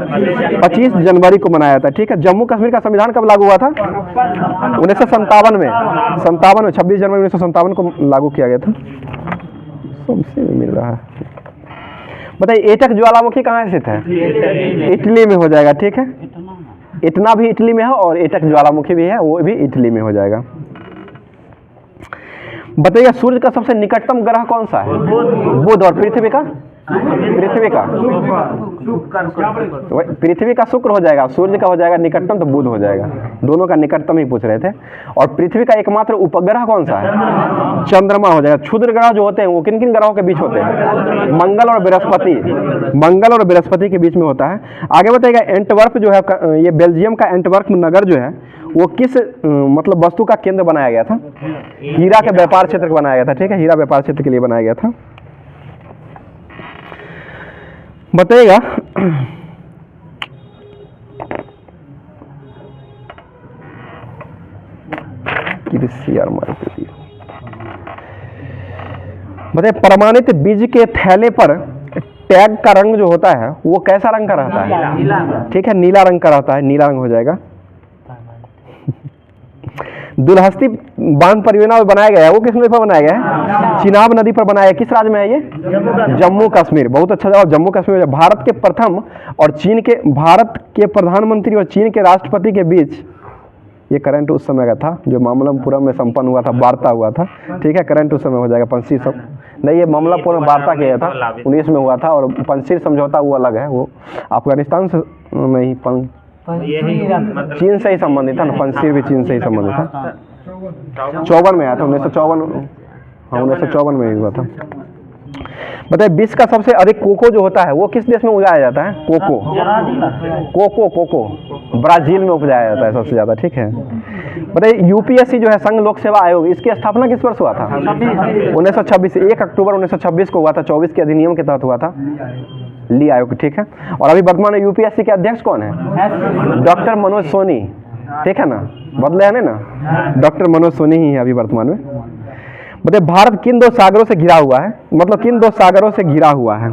25 जनवरी को मनाया था। ठीक है। जम्मू कश्मीर का संविधान कब लागू हुआ था? 1957 में। 26 जनवरी 1957 को लागू किया गया था। सबसे मिल रहा है। बताइए एटक ज्वालामुखी कहाँ स्थित है? इटली में हो जाएगा। ठीक है। इतना भी इटली में है और एटक ज्वालामुखी भी है, वो भी इटली में हो जाएगा। बताइए सूर्य का सबसे निकटतम ग्रह कौन सा है? बुध। और पृथ्वी का? पृथ्वी का शुक्र हो जाएगा, सूर्य का हो जाएगा निकटतम तो बुध हो जाएगा। दोनों का निकटतम ही पूछ रहे थे। और पृथ्वी का एकमात्र उपग्रह कौन सा है? चंद्रमा हो जाएगा। क्षुद्र ग्रह जो होते हैं वो किन किन ग्रहों के बीच होते हैं? मंगल और बृहस्पति। मंगल और बृहस्पति के बीच में होता है। आगे बताइएगा एंटवर्प जो है, ये बेल्जियम का एंटवर्प नगर जो है वो किस मतलब वस्तु का केंद्र बनाया गया था? हीरा के व्यापार क्षेत्र को बनाया गया था। ठीक है। हीरा व्यापार क्षेत्र के लिए बनाया गया था। बताइएगा बताइए प्रमाणित बीज के थैले पर टैग का रंग जो होता है वो कैसा रंग का रहता है? ठीक है। नीला रंग का रहता है। नीला रंग हो जाएगा। दुलहस्ती बांध परियोजना में बनाया गया है वो किस नदी पर बनाया गया है? चिनाब नदी पर बनाया है। किस राज्य में है ये? जम्मू कश्मीर। बहुत अच्छा जवाब, जम्मू कश्मीर। भारत के प्रथम और भारत के प्रधानमंत्री और चीन के राष्ट्रपति के बीच ये करंट उस समय का था जो मामल्लपुरम में संपन्न हुआ था, वार्ता हुआ था। ठीक है। करंट उस समय हो जाएगा। पंचशील नहीं, ये मामल्लपुरम में वार्ता किया था 19 में हुआ था। और पंचशील समझौता वो अलग है, वो अफगानिस्तान से नहीं, चीन से ही संबंधित था ना। पंचशील भी चीन से ही संबंधित था। 54 में आया था। 1954। हाँ 1954 में ही हुआ था। बताइए विश्व का सबसे अधिक कोको जो होता है वो किस देश में उगाया जाता है? कोको ब्राजील में उपजाया जाता है सबसे ज़्यादा। ठीक है। बताइए यूपीएससी जो है संघ लोक सेवा आयोग, इसकी स्थापना किस वर्ष हुआ था? 1926। 1 अक्टूबर 1926 को हुआ था। 24 के अधिनियम के तहत हुआ था, ली आयोग। ठीक है। और अभी वर्तमान में यूपीएससी के अध्यक्ष कौन है? डॉक्टर मनोज सोनी। ठीक है ना, बदले है ना, डॉक्टर मनोज सोनी ही है अभी वर्तमान में। बताइए भारत किन दो सागरों से घिरा हुआ है? मतलब किन दो सागरों से घिरा हुआ है?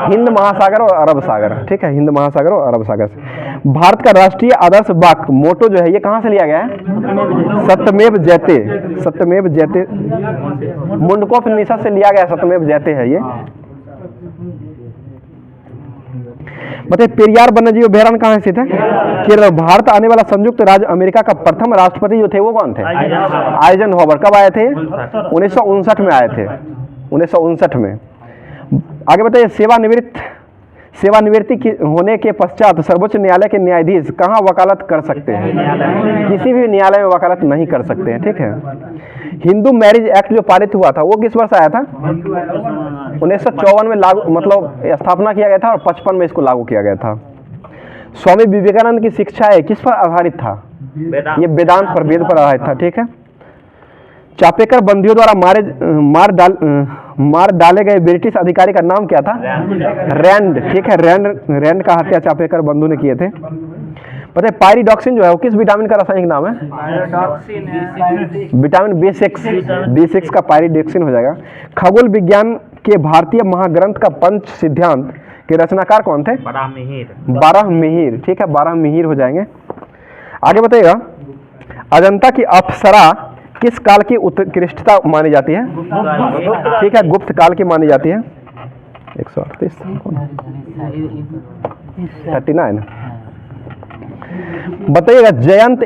हिंद महासागर और अरब सागर। ठीक है। हिंद महासागर और अरब सागर से। भारत का राष्ट्रीय आदर्श वाक्य मोटो जो है ये कहाँ से लिया गया है? सत्यमेव जयते। सत्यमेव जयते मुंडकोपनिषद से लिया गया। सत्यमेव जयते है ये। बताइए पेरियार वन्यजीव अभयारण्य कहाँ स्थित है? केरल। भारत आने वाला संयुक्त राज्य अमेरिका का प्रथम राष्ट्रपति जो थे वो कौन थे? आइजनहोवर। कब आए थे? 1959 में आए थे। 1959 में। आगे बताइए सेवानिवृत्ति होने के पश्चात सर्वोच्च न्यायालय के न्यायाधीश कहाँ वकालत कर सकते हैं? किसी भी न्यायालय में वकालत नहीं कर सकते हैं। ठीक है। हिंदू मैरिज एक्ट जो पारित हुआ था वो किस वर्ष आया था? 1954 में लागू मतलब स्थापना किया गया था और 55 में इसको लागू किया गया था। स्वामी विवेकानंद की शिक्षाएं किस पर आधारित था? ये वेदांत पर, वेद पर आधारित था। ठीक है। चापेकर बंदियों द्वारा मार डाले गए ब्रिटिश अधिकारी का नाम क्या था? रैंड। ठीक है। रैंड का हत्या चापेकर बंधु ने किए थे। पता है पायरिडॉक्सिन जो है वो किस विटामिन का रासायनिक नाम है? विटामिन B6 का पायरिडॉक्सिन हो जाएगा। खगोल विज्ञान के भारतीय महाग्रंथ का पंच सिद्धांत के रचनाकार कौन थे? बारहमिहिर। ठीक है। बारहमिहिर हो जाएंगे। आगे बताइएगा अजंता की अप्सरा किस काल की उत्कृष्टता मानी जाती है? ठीक है। गुप्त काल की मानी जाती है। 138 39। बताइएगा जयवंत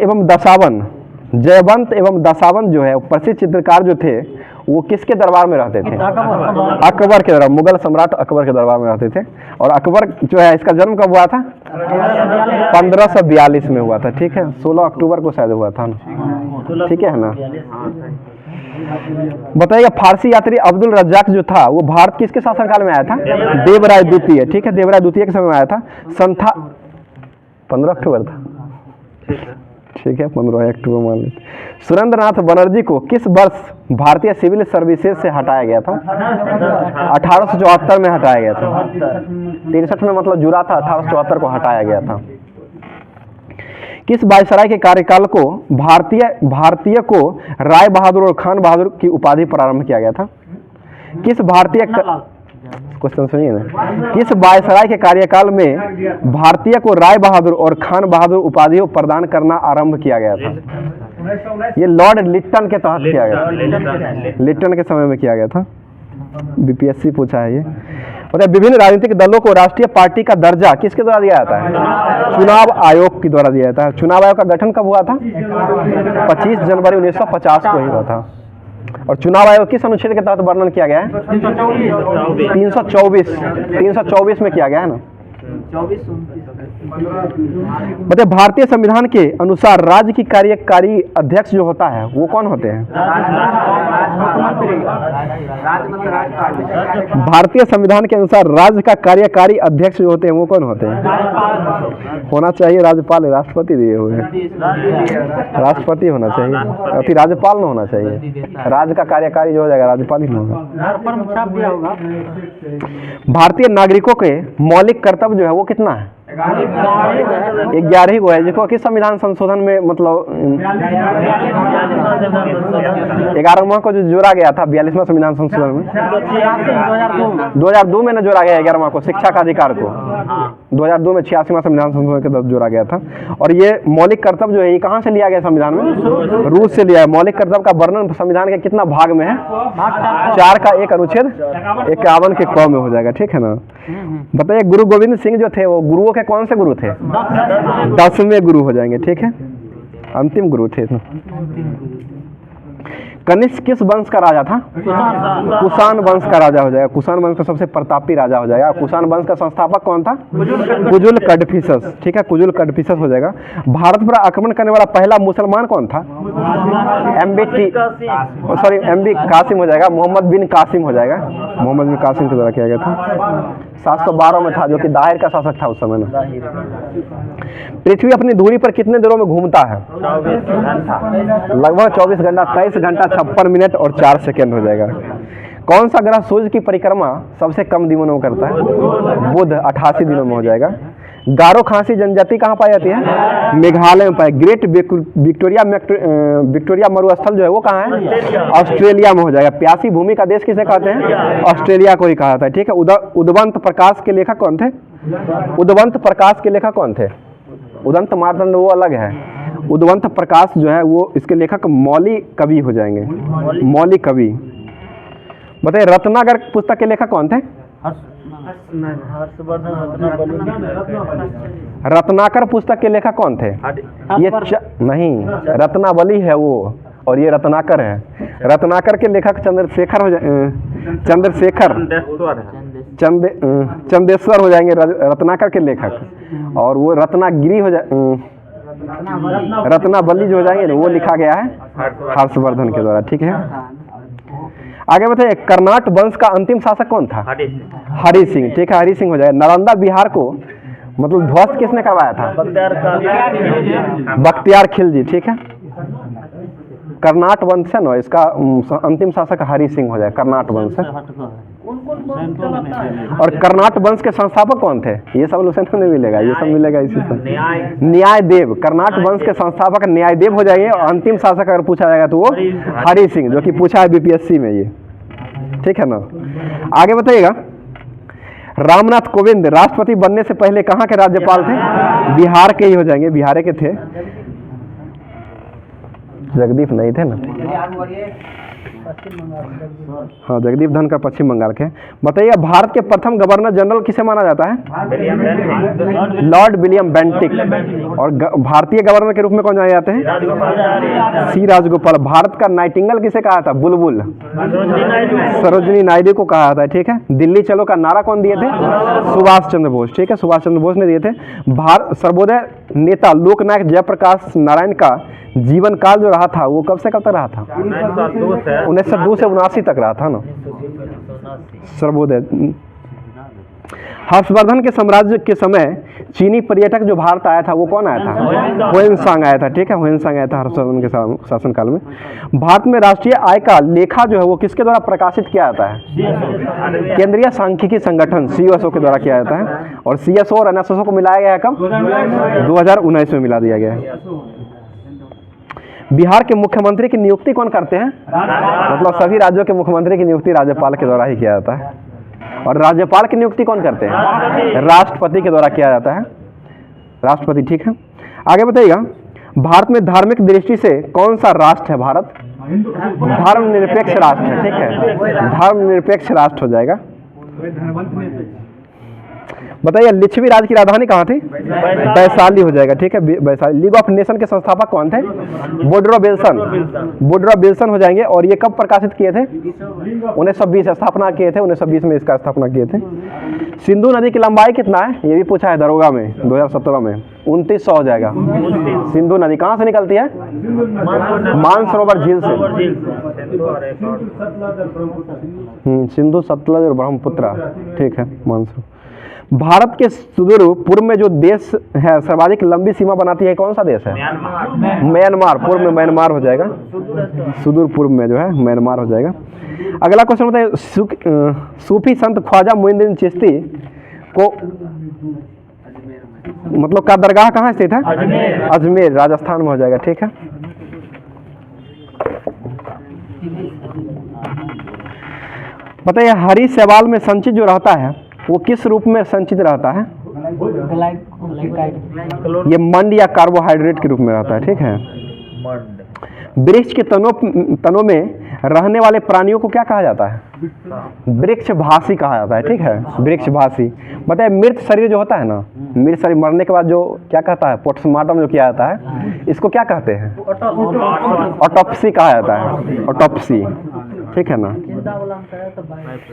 एवं दशावन जो है प्रसिद्ध चित्रकार जो थे वो किसके दरबार में रहते थे? अकबर के दरबार। मुगल सम्राट अकबर के दरबार में रहते थे। और अकबर जो है इसका जन्म कब हुआ था? 1542 में हुआ था। ठीक है। 16 अक्टूबर को शायद हुआ था ना। ठीक है ना। बताइएगा फारसी यात्री अब्दुल रज्जाक जो था वो भारत किसके शासनकाल में आया था? देवराय द्वितीय। ठीक है। देवराय द्वितीय के समय में आया था। 15 अक्टूबर था, ठीक है 15 अक्टूबर मान लेते। सुरेंद्र नाथ बनर्जी को किस वर्ष भारतीय सिविल सर्विसेज से हटाया गया था? 1874 में हटाया गया था। 63 में मतलब जुड़ा था, 1874 को हटाया गया था। किस वायसराय के कार्यकाल को भारतीय को राय बहादुर और खान बहादुर की उपाधि प्रारंभ किया गया था? किस भारतीय क्वेश्चन सुनिए ना, किस वायसराय के कार्यकाल में भारतीय को राय बहादुर और खान बहादुर उपाधियों प्रदान करना आरंभ किया गया था? ये लॉर्ड लिट्टन के तहत किया गया था, लिट्टन के समय में किया गया था। बीपीएससी पूछा है ये। मतलब विभिन्न राजनीतिक दलों को राष्ट्रीय पार्टी का दर्जा किसके द्वारा दिया जाता है? चुनाव आयोग के द्वारा दिया जाता है। चुनाव आयोग का गठन कब हुआ था? 25 जनवरी 1950 को ही हुआ था। और चुनाव आयोग किस अनुच्छेद के तहत वर्णन किया गया है? 324 में किया गया है ना। मतलब भारतीय संविधान के अनुसार राज्य की कार्यकारी अध्यक्ष जो होता है वो कौन होते हैं? भारतीय संविधान के अनुसार राज्य का कार्यकारी अध्यक्ष जो होते हैं वो कौन होते हैं? होना चाहिए राज्यपाल, राष्ट्रपति दिए हुए हैं, राष्ट्रपति होना चाहिए, अति राज्यपाल न होना चाहिए। राज्य का कार्यकारी जो हो जाएगा राज्यपाल ही होगा। भारतीय नागरिकों के मौलिक कर्तव्य जो है वो कितना है? 11 को है, जिसको किस संविधान संशोधन में मतलब 11वां को जो जोड़ा गया था 42वां संविधान संशोधन में 2002 में न जोड़ा गया 11वां को, शिक्षा का अधिकार को 2002 में 86वां संविधान संशोधन के तहत जोड़ा गया था। और ये मौलिक कर्तव्य जो है ये कहाँ से लिया गया संविधान में? रूस से लिया है। मौलिक कर्तव्य का वर्णन संविधान के कितना भाग में है? 4 का 1 अनुच्छेद 51 के क में हो जाएगा, ठीक है ना। बताइए गुरु गोविंद सिंह जो थे वो गुरुओं के कौन से गुरु थे? 10वें गुरु हो जाएंगे, ठीक है, अंतिम गुरु थे। कनिष्क किस वंश का राजा था? कुषाण वंश का राजा हो जाएगा। कुषाण वंश का सबसे प्रतापी राजा हो जाएगा। कुषाण वंश का संस्थापक कौन था? कुजुल कड़फिसस, ठीक है, कुजुल कड़फिसस हो जाएगा। भारत पर आक्रमण करने वाला पहला मुसलमान कौन था? एमबी कासिम हो जाएगा, मोहम्मद बिन कासिम हो जाएगा। मोहम्मद बिन कासिम के द्वारा किया गया था। 712 में था, जो कि दाहिर का शासक था उस समय में। पृथ्वी अपनी धुरी पर कितने दिनों में घूमता है? लगभग 24 घंटा, 23 घंटा 56 मिनट और 4 सेकेंड हो जाएगा। कौन सा ग्रह सूर्य की परिक्रमा सबसे कम दिनों में करता है? बुध, 88 दिनों में हो जाएगा। गारो खासी जनजाति कहाँ पाई जाती है? मेघालय में पाई। ग्रेट विक्टोरिया मरुस्थल जो है वो कहाँ है? ऑस्ट्रेलिया में हो जाएगा। प्यासी भूमि का देश किसे कहते हैं? ऑस्ट्रेलिया को ही कहा जाता है, ठीक है। उदवंत प्रकाश के लेखक कौन थे? उदवंत प्रकाश के लेखक कौन थे? उदंत मार्तंड वो अलग है। उदवंत प्रकाश जो है वो इसके लेखक मौली कवि हो जाएंगे, मौली कवि। बताइए रत्नाकर पुस्तक के लेखक कौन थे? रत्नाकर पुस्तक के लेखक कौन थे? ये नहीं, रत्नावली है वो और ये रत्नाकर है। रत्नाकर के लेखक चंद्रशेखर हो चंदेश्वर हो जाएंगे रत्नाकर के लेखक। और वो रत्नागिरी हो जाए, रत्नावली जो हो जाएंगे वो लिखा गया है हर्षवर्धन के द्वारा, ठीक है। आगे बताइए कर्नाट वंश का अंतिम शासक कौन था? हरि सिंह, ठीक है, हरि सिंह हो जाएगा। नालंदा बिहार को मतलब ध्वस्त किसने करवाया था? बख्तियार खिलजी, ठीक है। कर्नाट वंश है ना, इसका अंतिम शासक हरि सिंह हो जाए, कर्नाट वंश है। और कर्नाट वंश के संस्थापक कौन थे? ये सब लोग नहीं मिलेगा, ये सब मिलेगा इसी से। न्यायदेव, कर्नाट वंश के संस्थापक न्यायदेव हो जाएंगे। और अंतिम शासक अगर पूछा जाएगा तो वो हरि सिंह, जो कि पूछा है बीपीएससी में ये, ठीक है ना। आगे बताइएगा रामनाथ कोविंद राष्ट्रपति बनने से पहले कहाँ के राज्यपाल थे? बिहार के ही हो जाएंगे, बिहार के थे। जगदीप नहीं थे ना, हाँ जगदीप धनखड़ पश्चिम बंगाल के। बताइए भारत के प्रथम गवर्नर जनरल किसे माना जाता है? Lord William Bentinck. और भारतीय गवर्नर के रूप में कौन जाने जाते हैं? सी राजगोपाल। भारत का नाइटिंगेल किसे कहा था? बुलबुल सरोजिनी नायडू को कहा था, ठीक है। दिल्ली चलो का नारा कौन दिए थे? सुभाष चंद्र बोस, ठीक है, सुभाष चंद्र बोस ने दिए थे। सर्वोदय नेता लोकनायक जयप्रकाश नारायण का जीवन काल जो रहा था वो कब से कब तक रहा था? 1902 से 79 तक रहा था ना सर्वोदय। हर्षवर्धन के साम्राज्य के समय चीनी पर्यटक जो भारत आया था वो कौन आया था? हुएनसांग आया था, ठीक है, हुएनसांग आया था हर्षवर्धन के शासनकाल में। भारत में राष्ट्रीय आय का लेखा जो है वो किसके द्वारा प्रकाशित किया जाता है? केंद्रीय सांख्यिकी संगठन CSO के द्वारा किया जाता है। और CSO और NSSO को मिलाया गया है कब? 2019 में मिला दिया गया है। बिहार के मुख्यमंत्री की नियुक्ति कौन करते हैं? मतलब सभी राज्यों के मुख्यमंत्री की नियुक्ति राज्यपाल के द्वारा ही किया जाता है। और राज्यपाल की नियुक्ति कौन करते हैं? राष्ट्रपति के द्वारा किया जाता है, राष्ट्रपति, ठीक है। आगे बताइएगा, भारत में धार्मिक दृष्टि से कौन सा राष्ट्र है भारत? धर्मनिरपेक्ष राष्ट्र है, ठीक है, धर्मनिरपेक्ष राष्ट्र हो जाएगा। बताइए लिच्छवी राज की राजधानी कहाँ थी? वैशाली हो जाएगा, ठीक है, वैशाली। लीग ऑफ नेशन के संस्थापक कौन थे? वुडरो विल्सन, वुडरो विल्सन हो जाएंगे। और ये कब प्रकाशित किए थे? 1920 स्थापना किए थे, 1920 में इसका स्थापना किए थे। सिंधु नदी की लंबाई कितना है? ये भी पूछा है दरोगा में 2017 में, 2900 हो जाएगा। सिंधु नदी कहाँ से निकलती है? मानसरोवर झील से। सिंधु, सतलज और ब्रह्मपुत्र, ठीक है, मानसरोवर। भारत के सुदूर पूर्व में जो देश है सर्वाधिक लंबी सीमा बनाती है, कौन सा देश है? म्यांमार। पूर्व में म्यांमार हो जाएगा, सुदूर पूर्व में जो है म्यांमार हो जाएगा। अगला क्वेश्चन बताइए, सूफी संत ख्वाजा मोइनुद्दीन चिश्ती को मतलब का दरगाह कहाँ स्थित है? अजमेर, राजस्थान में हो जाएगा, ठीक है। बताइए हरी शैवाल में संचित जो रहता है वो किस रूप में संचित रहता है? ये मंड या कार्बोहाइड्रेट के रूप में रहता है, ठीक है। वृक्ष के तनों में रहने वाले प्राणियों को क्या कहा जाता है? वृक्षभाषी कहा जाता है, ठीक है, वृक्षभाषी। बताइए मृत शरीर जो होता है ना, मृत शरीर मरने के बाद जो क्या कहता है, पोस्टमार्टम जो किया जाता है, इसको क्या कहते हैं? ऑटोप्सी कहा जाता है, ऑटोप्सी, ठीक है ना।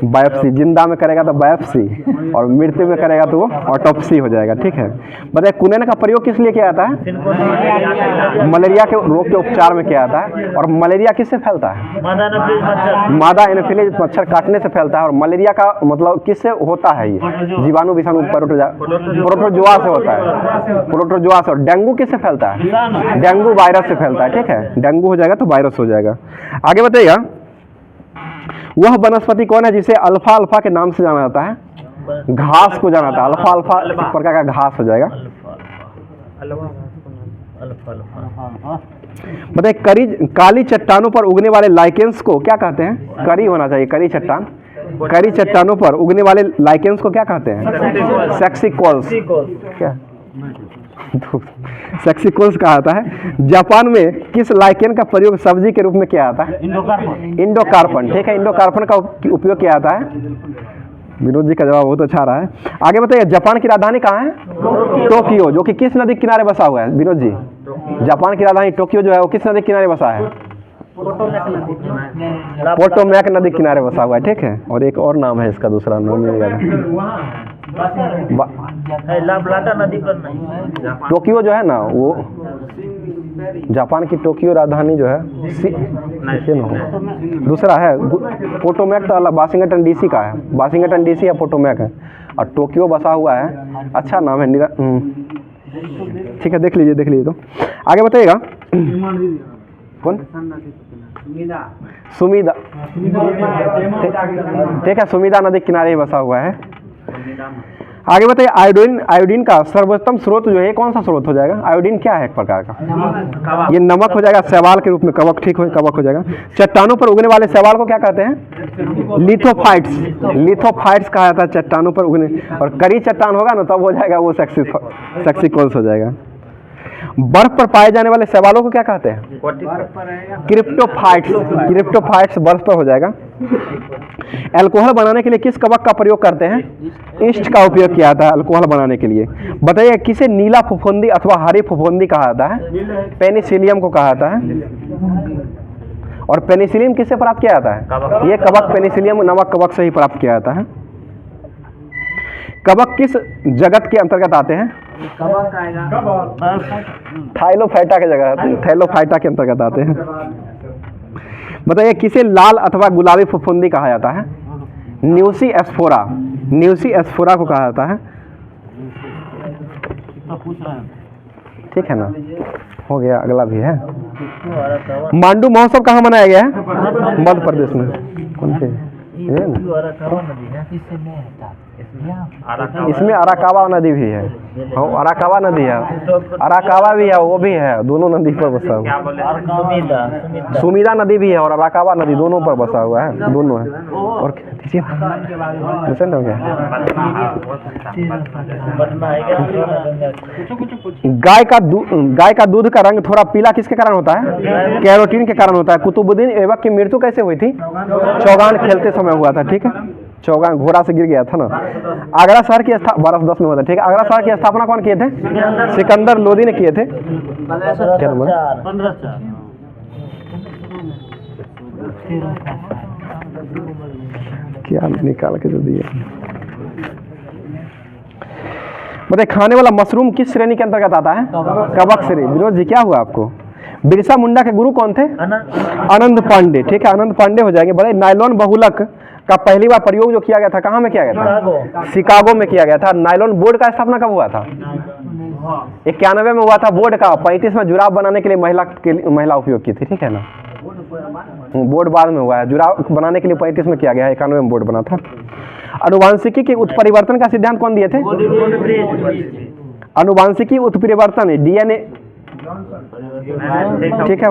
बायोप्सी, जिंदा में करेगा तो बायोप्सी और मृत्यु में करेगा तो वो ऑटोप्सी हो जाएगा, ठीक है। बताइए कुनेन का प्रयोग किस लिए किया जाता है? मलेरिया के रोग के उपचार में किया जाता है। और मलेरिया किससे फैलता है? मादा एनोफिलीज मच्छर काटने से फैलता है। और मलेरिया का मतलब किससे होता है? ये जीवाणु विषाणु प्रोटोजोआ से होता है, प्रोटोजोआ से। और डेंगू किससे फैलता है? डेंगू वायरस से फैलता है, ठीक है, डेंगू हो जाएगा तो वायरस हो जाएगा। आगे बताइएगा, वह वनस्पति कौन है जिसे अल्फा अल्फा के नाम से जाना जाता है? घास को जाना जाता है, अल्फा अल्फा एक प्रकार का घास हो जाएगा। बताइए काली चट्टानों पर उगने वाले लाइकेंस को क्या कहते हैं? करी होना चाहिए, करी चट्टान। करी चट्टानों पर उगने वाले लाइकेंस को क्या कहते हैं? सेक्सिकोल्स, क्या सेक्सिकोल्स कहा जाता है। जापान में किस लाइकेन का प्रयोग सब्जी के रूप में किया जाता है? इंडोकार्पन, ठीक है, इंडोकार्पन का उपयोग किया जाता है। विनोद जी का जवाब बहुत अच्छा रहा है। आगे बताइए जापान की राजधानी कहाँ है? टोक्यो, जो कि किस नदी के किनारे बसा हुआ है? विनोद जी, जापान की राजधानी टोक्यो जो है वो किस नदी के किनारे बसा है? पोटोमैक नदी के किनारे बसा हुआ है, ठीक है। और एक और नाम है इसका, दूसरा नाम नहीं याद है। टोक्यो जो है ना वो जापान की टोक्यो राजधानी जो है दूसरा है। पोटोमैक तो अलग वाशिंगटन डीसी का है, वाशिंगटन डीसी या पोटोमैक है। और टोक्यो बसा हुआ है, अच्छा नाम है, ठीक है, देख लीजिए तो। आगे बताइएगा कौन? सुमीदा, ठीक है, सुमीदा नदी किनारे ही बसा हुआ है। आगे बताइए आयोडीन का सर्वोत्तम स्रोत जो है कौन सा स्रोत हो जाएगा? आयोडीन क्या है एक प्रकार का? ये नमक हो जाएगा, शैवाल के रूप में कवक, ठीक है, कवक हो जाएगा। चट्टानों पर उगने वाले शैवाल को क्या कहते हैं? लिथोफाइट्स, लिथोफाइट्स कहा जाता है चट्टानों पर उगने। और करी चट्टान होगा ना तब हो जाएगा वो सेक्सिकोल्स हो जाएगा। बर्फ पर पाए जाने वाले शैवालों को क्या कहते हैं? क्रिप्टोफाइट्स, क्रिप्टोफाइट्स बर्फ पर हो जाएगा। अल्कोहल बनाने के लिए किस कवक का प्रयोग करते हैं? ईस्ट का उपयोग किया जाता है अल्कोहल बनाने के लिए। बताइए किसे नीला फफूंदी अथवा हरी फफूंदी कहा जाता है? पेनिसिलियम को कहा जाता है। और पेनिसिलियम किससे प्राप्त किया जाता है? ये कवक पेनिसिलियम नामक कवक से ही प्राप्त किया जाता है। कवक किस जगत के अंतर्गत आते हैं? थाइलोफाइटा के जगह, थैलोफाइटा के अंतर्गत आते हैं। बताइए किसे लाल अथवा गुलाबी फफूंदी कहा जाता है? न्यूसी एस्फोरा, न्यूसी एस्फोरा को कहा जाता है। ठीक है ना, हो गया। अगला भी है। मांडू महोत्सव कहाँ मनाया गया है? मध्य प्रदेश में। कौन से? ये ना? इसमें अराकावा नदी भी है। हाँ, अराकावा नदी है, अराकावा भी है, वो भी है, दोनों नदी पर बसा हुआ। सुमिदा नदी भी है और अराकावा नदी दोनों पर बसा हुआ है, दोनों है। और हो गया। गाय का दूध का रंग थोड़ा पीला किसके कारण होता है? कैरोटीन के कारण होता है। कुतुबुद्दीन ऐबक की मृत्यु कैसे हुई थी? चौगान खेलते समय हुआ था। ठीक है, चौगान घोड़ा से गिर गया था ना। आगरा शहर की 1210 में हुआ था। ठीक है, आगरा शहर की स्थापना कौन किए थे? सिकंदर लोदी ने किए थे। क्या निकाल के जो दिए। बताइए, खाने वाला मशरूम किस श्रेणी के अंतर्गत आता है? कवक श्रेणी। विनोद जी, क्या हुआ आपको? बिरसा मुंडा के गुरु कौन थे? आनंद पांडे। ठीक है, आनंद पांडे हो जाएंगे। बड़े नायलॉन बहुलक का पहली बार प्रयोग जो किया गया था, कहाँ में किया गया था? शिकागो में किया गया था। नायलॉन बोर्ड का स्थापना कब हुआ था? 91 में हुआ था बोर्ड का। 35 में जुराब बनाने के लिए महिला उपयोग की थी। ठीक है ना, बोर्ड बाद में हुआ है। जुराब बनाने के लिए 35 में किया गया है, 91 में बोर्ड बना था। अनुवांशिकी के उत्परिवर्तन का सिद्धांत कौन दिए थे? अनुवांशिकी उत्परिवर्तन, डीएनए। ठीक है,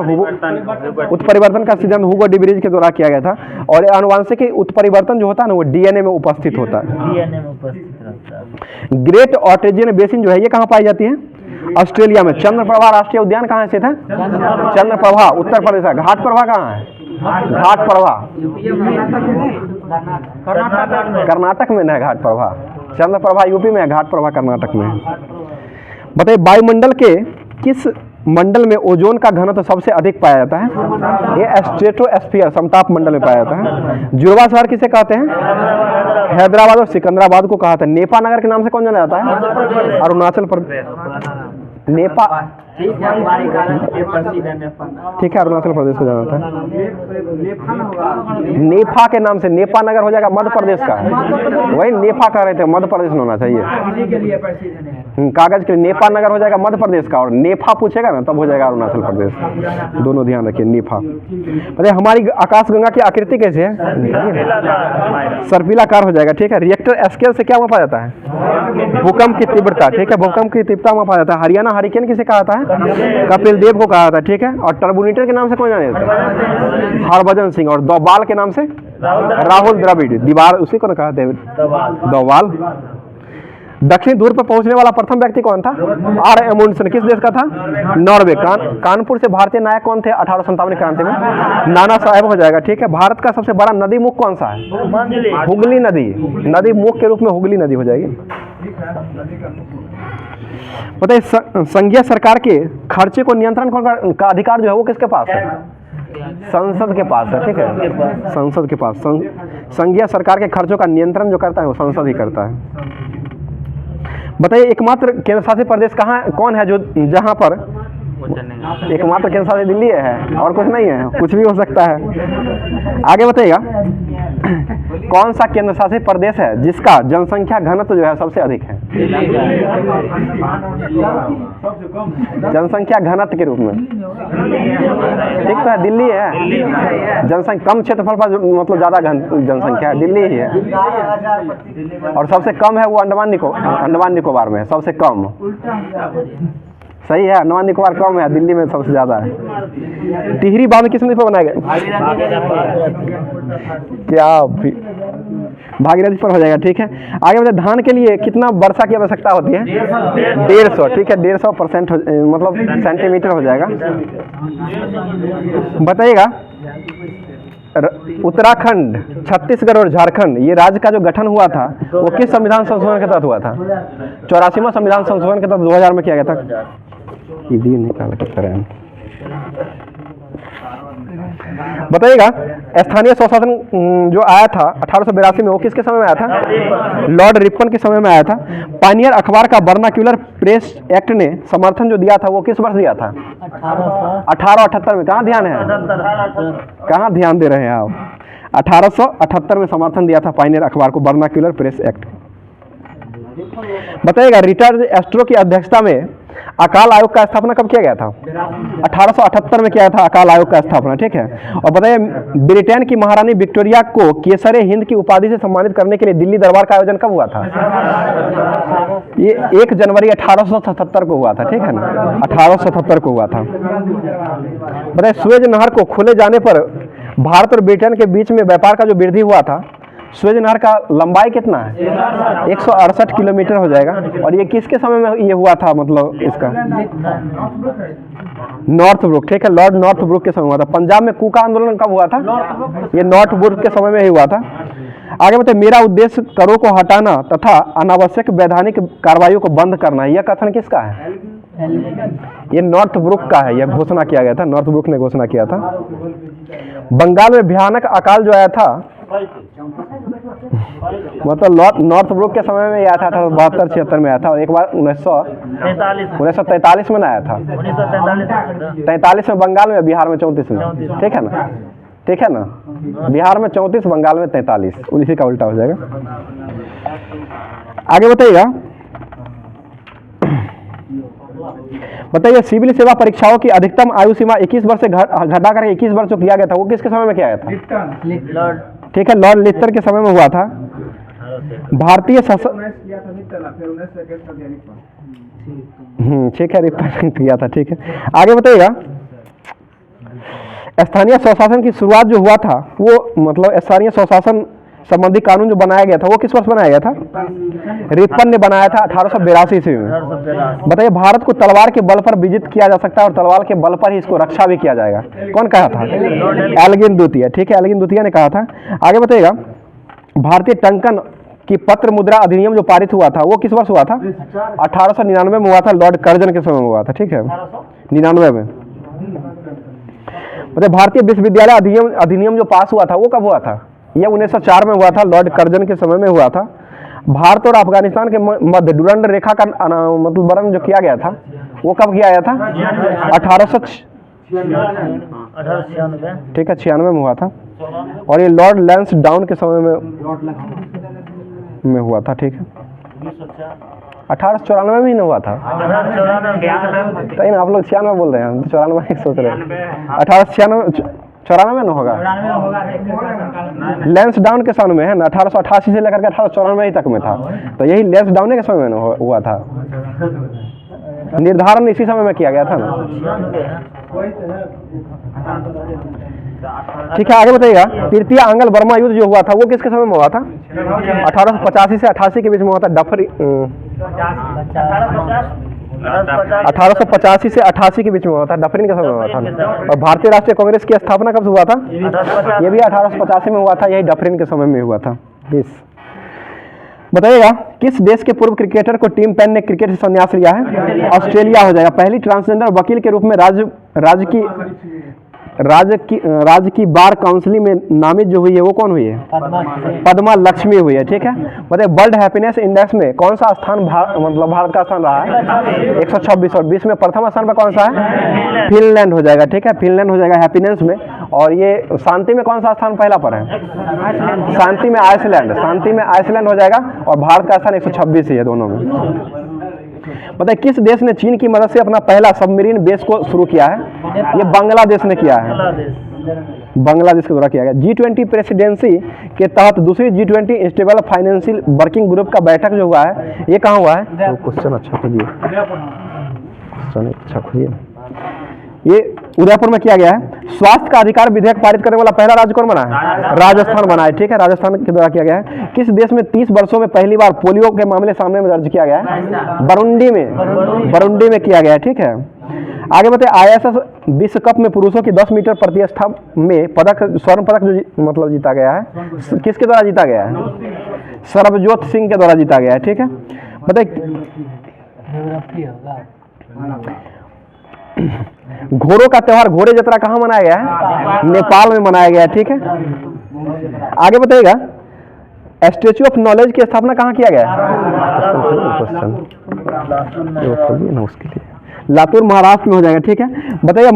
उत्परिवर्तन का सिद्धांत हुगो डिब्रीज के द्वारा किया गया था। और आनुवांशिक उत्परिवर्तन जो होता है ना, वो डीएनए में उपस्थित होता है। ग्रेट ऑस्ट्रेलियन बेसिन जो है, ये कहाँ पाई जाती है? ऑस्ट्रेलिया में। चंद्रप्रभा राष्ट्रीय उद्यान कहाँ स्थित है? चंद्रप्रभा उत्तर प्रदेश है। घाट प्रभा कहाँ है? घाट प्रभा कर्नाटक में है। घाट प्रभा, चंद्रप्रभा यूपी में है, घाट प्रभा कर्नाटक में है। बताइए, वायुमंडल के किस मंडल में ओजोन का घनत्व सबसे अधिक पाया जाता है? ये स्ट्रेटोस्फीयर, समताप मंडल में पाया जाता है। जुड़वा शहर किसे कहते हैं? हैदराबाद और सिकंदराबाद को कहा था। नेपा नगर के नाम से कौन जाना जाता है? अरुणाचल प्रदेश। नेपा, ठीक है, अरुणाचल प्रदेश को जाना था। नेपा के नाम से नेपा नगर हो जाएगा मध्य प्रदेश का। वही नेपा कह रहे थे, मध्य प्रदेश में होना चाहिए। कागज के लिए नेपा नगर हो जाएगा मध्य प्रदेश का, और नेफा पूछेगा ना तब हो जाएगा अरुणाचल प्रदेश। दोनों ध्यान रखिए, नेफा। अरे हमारी आकाशगंगा की आकृति कैसे है? सर्पिलाकार हो जाएगा। ठीक है, रिएक्टर स्केल से क्या मापा जाता है? भूकंप की तीव्रता। ठीक है, भूकंप की तीव्रता मापा जाता है। हरियाणा हरिकेन किसे कहा था? कपिल देव को कहा था। ठीक है, और टर्बोमीटर के नाम से कौन जाने जाता है? हरभजन सिंह। और दोबाल के नाम से राहुल द्रविड़। दीवार उसी को कहा था, दोबाल। दक्षिण ध्रुव पर पहुंचने वाला प्रथम व्यक्ति कौन था? आर एमुंडसेन। किस देश का था? नॉर्वे। कानपुर से भारतीय नायक कौन थे 1857 क्रांति में? नाना साहेब हो जाएगा। ठीक है, भारत का सबसे बड़ा नदी मुख कौन सा है? हुगली नदी। नदी मुख के रूप में हुगली नदी हो जाएगी। बताइए, संघीय सरकार के खर्चे को नियंत्रण का अधिकार जो है वो किसके पास है? संसद के पास है। ठीक है, संसद के पास। संघीय सरकार के खर्चों का नियंत्रण जो करता है वो संसद ही करता है। बताइए, एकमात्र केंद्र शासित प्रदेश कौन है जो जहां पर एकमात्र केंद्र शासित दिल्ली है और कुछ नहीं है? कुछ भी हो सकता है। आगे बताइएगा, कौन सा केंद्र शासित प्रदेश है जिसका जनसंख्या घनत्व जो है सबसे अधिक है? जनसंख्या घनत्व के रूप में ठीक तो है, दिल्ली है। जनसंख्या कम क्षेत्रफल पर मतलब ज्यादा जनसंख्या है, दिल्ली ही है। और सबसे कम है वो अंडमान निकोबार में सबसे कम। सही है, अंडमान निकोबार कम है, दिल्ली में सबसे ज्यादा है। टिहरी बांध किस नदी पर बनाया गया? क्या भागीरथी पर हो जाएगा। ठीक है, आगे बताइए, धान के लिए कितना वर्षा की आवश्यकता होती है? 150। ठीक है, 150% मतलब सेंटीमीटर हो जाएगा। बताइएगा, उत्तराखंड, छत्तीसगढ़ और झारखंड ये राज्य का जो गठन हुआ था वो किस संविधान संशोधन के तहत हुआ था? 84वां संविधान संशोधन के तहत 2000 में किया गया था। निकाल के करें। बताइएगा, स्थानीय स्वशासन जो आया था 1882 में वो किसके समय में आया था? लॉर्ड रिपन के समय में आया था। पायनियर अखबार का वर्नाक्यूलर प्रेस एक्ट ने समर्थन जो दिया था वो किस वर्ष दिया था? 1878 में। कहाँ ध्यान है? कहाँ ध्यान दे रहे हैं आप? 1878 में समर्थन दिया था पायनियर अखबार को, वर्नाक्यूलर प्रेस एक्ट। बताइएगा रिटायर्ड एस्ट्रो की अध्यक्षता में अकाल आयोग का स्थापना कब किया गया था? 1878 में किया था अकाल आयोग का स्थापना, ठीक है। और बताइए ब्रिटेन की महारानी विक्टोरिया को केसर हिंद की उपाधि से सम्मानित करने के लिए दिल्ली दरबार का आयोजन कब हुआ था? ये 1 जनवरी 1877 को हुआ था, ठीक है ना, 1877 को हुआ था। बताइए सुएज नहर को खुले जाने पर भारत और ब्रिटेन के बीच में व्यापार का जो वृद्धि हुआ था, सुएज नहर का लंबाई कितना है? 168 किलोमीटर हो जाएगा। और ये किसके समय में ये हुआ था, मतलब इसका नॉर्थ ब्रुक, ठीक है, लॉर्ड नॉर्थ ब्रुक के समय हुआ था। पंजाब में कूका आंदोलन कब हुआ था? ये नॉर्थ ब्रुक के समय में ही हुआ था। आगे बताइए मेरा उद्देश्य करों को हटाना तथा अनावश्यक वैधानिक कार्रवाइयों को बंद करना, यह कथन किसका है? ये नॉर्थ ब्रुक का है, यह घोषणा किया गया था, नॉर्थ ब्रुक ने घोषणा किया था। बंगाल में भयानक अकाल जो आया था, मतलब नॉर्थ ब्रुक के समय में आया था, 72-76 में आया था, और एक बार 1943 में आया था। 43 में बंगाल में, बिहार में 34 में, ठीक है ना, ठीक है ना, बिहार में 34, बंगाल में 43, 19 का उल्टा हो जाएगा। आगे बताइएगा, बताइए सिविल सेवा परीक्षाओं की अधिकतम आयु सीमा 21 वर्ष से घटाकर 21 वर्ष जो किया गया था, वो किसके समय में किया गया था? ठीक है, लॉर्ड लिस्टर के समय में हुआ था। भारतीय ठीक है, रिप्टर किया था, ठीक है। आगे बताइएगा स्थानीय स्वशासन की शुरुआत जो हुआ था, वो मतलब स्थानीय स्वशासन संबंधी कानून जो बनाया गया था, वो किस वर्ष बनाया गया था? रिपन ने बनाया था 1882 ईस्वी में। बताइए भारत को तलवार के बल पर विजित किया जा सकता है और तलवार के बल पर ही इसको रक्षा भी किया जाएगा, कौन कहा था? एल्गिन द्वितीय, ठीक है, एल्गिन द्वितीय ने कहा था। आगे बताइएगा भारतीय टंकन की पत्र मुद्रा अधिनियम जो पारित हुआ था, वो किस वर्ष हुआ था? 1899 में हुआ था, लॉर्ड कर्जन के समय में हुआ था, ठीक है, 99 में। मतलब भारतीय विश्वविद्यालय अधिनियम जो पास हुआ था, वो कब हुआ था? यह 1904 में हुआ था, लॉर्ड कर्जन के समय में हुआ था। भारत और अफगानिस्तान के मध्य डुरंड रेखा का मतलब वर्णन जो किया गया था, वो कब किया गया था? 1896, ठीक है, 96 में हुआ था। और ये लॉर्ड लैंसडाउन के समय में हुआ था, ठीक है, 1894 में ही नहीं हुआ था। तो आप लोग 96 बोल रहे हैं, 94 सोच रहे हैं, 1894 में होगा, लैंसडाउन के समय में है ना, 1888 से लेकर के 1894 तक में था, तो यही लैंसडाउन के समय में हुआ था। निर्धारण इसी समय में किया गया था ना, ठीक है। आगे बताइएगा तृतीय आंग्ल बर्मा युद्ध जो हुआ था, वो किसके समय में हुआ था? 1885 से 88 के बीच में हुआ था। 1885 से 88 के बीच में हुआ था, डफरिन के समय में हुआ था। और भारतीय राष्ट्रीय कांग्रेस की स्थापना कब से हुआ था? ये भी 1885 में हुआ था, यही डफरिन के समय में हुआ था। बताइएगा किस देश के पूर्व क्रिकेटर को टिम पेन ने क्रिकेट से संन्यास लिया है? ऑस्ट्रेलिया हो जाएगा। पहली ट्रांसजेंडर वकील के रूप में राज्य की बार काउंसिल में नामित जो हुई है, वो कौन हुई है? पद्मा लक्ष्मी हुई है, ठीक है। मतलब वर्ल्ड हैप्पीनेस इंडेक्स में कौन सा स्थान मतलब भारत का स्थान रहा है? 126, और 20 में प्रथम स्थान पर कौन सा है? फिनलैंड हो जाएगा, ठीक है, फिनलैंड हो जाएगा हैप्पीनेस में। और ये शांति में कौन सा स्थान पहला पर है? शांति में आइसलैंड, शांति में आइसलैंड हो जाएगा। और भारत का स्थान 126 ही है दोनों में। बताइए किस देश ने चीन की मदद से अपना पहला सबमरीन बेस को शुरू किया है? ये बांग्लादेश ने किया है, बांग्लादेश के द्वारा किया गया। G20 प्रेसिडेंसी के तहत दूसरी G20 stable financial working group का बैठक जो हुआ है, ये कहाँ हुआ है? क्वेश्चन अच्छा खोलिए, क्वेश्चन अच्छा खोलिए। ये उदयपुर में किया गया है। स्वास्थ्य का अधिकार विधेयक पारित करने वाला पहला राज्य कौन बना है? राजस्थान बना है, ठीक है, राजस्थान के द्वारा किया गया है। किस देश में 30 वर्षों में पहली बार पोलियो के मामले सामने में दर्ज किया गया है? बरुंडी में किया गया है, ठीक है। आगे बताइए ISS विश्व कप में पुरुषों की 10 मीटर प्रतिष्ठा में स्वर्ण पदक जो मतलब जीता गया है, किसके द्वारा जीता गया है? सरबजोत सिंह के द्वारा जीता गया है, ठीक है। बताइए घोड़ों का त्योहार घोड़े यात्रा कहाँ मनाया गया है? नेपाल में मनाया गया है, ठीक है। आगे बताइएगा स्टैच्यू ऑफ नॉलेज की स्थापना कहाँ किया गया है? उसके लिए लातूर महाराष्ट्र में हो जाएगा, ठीक है। बताइए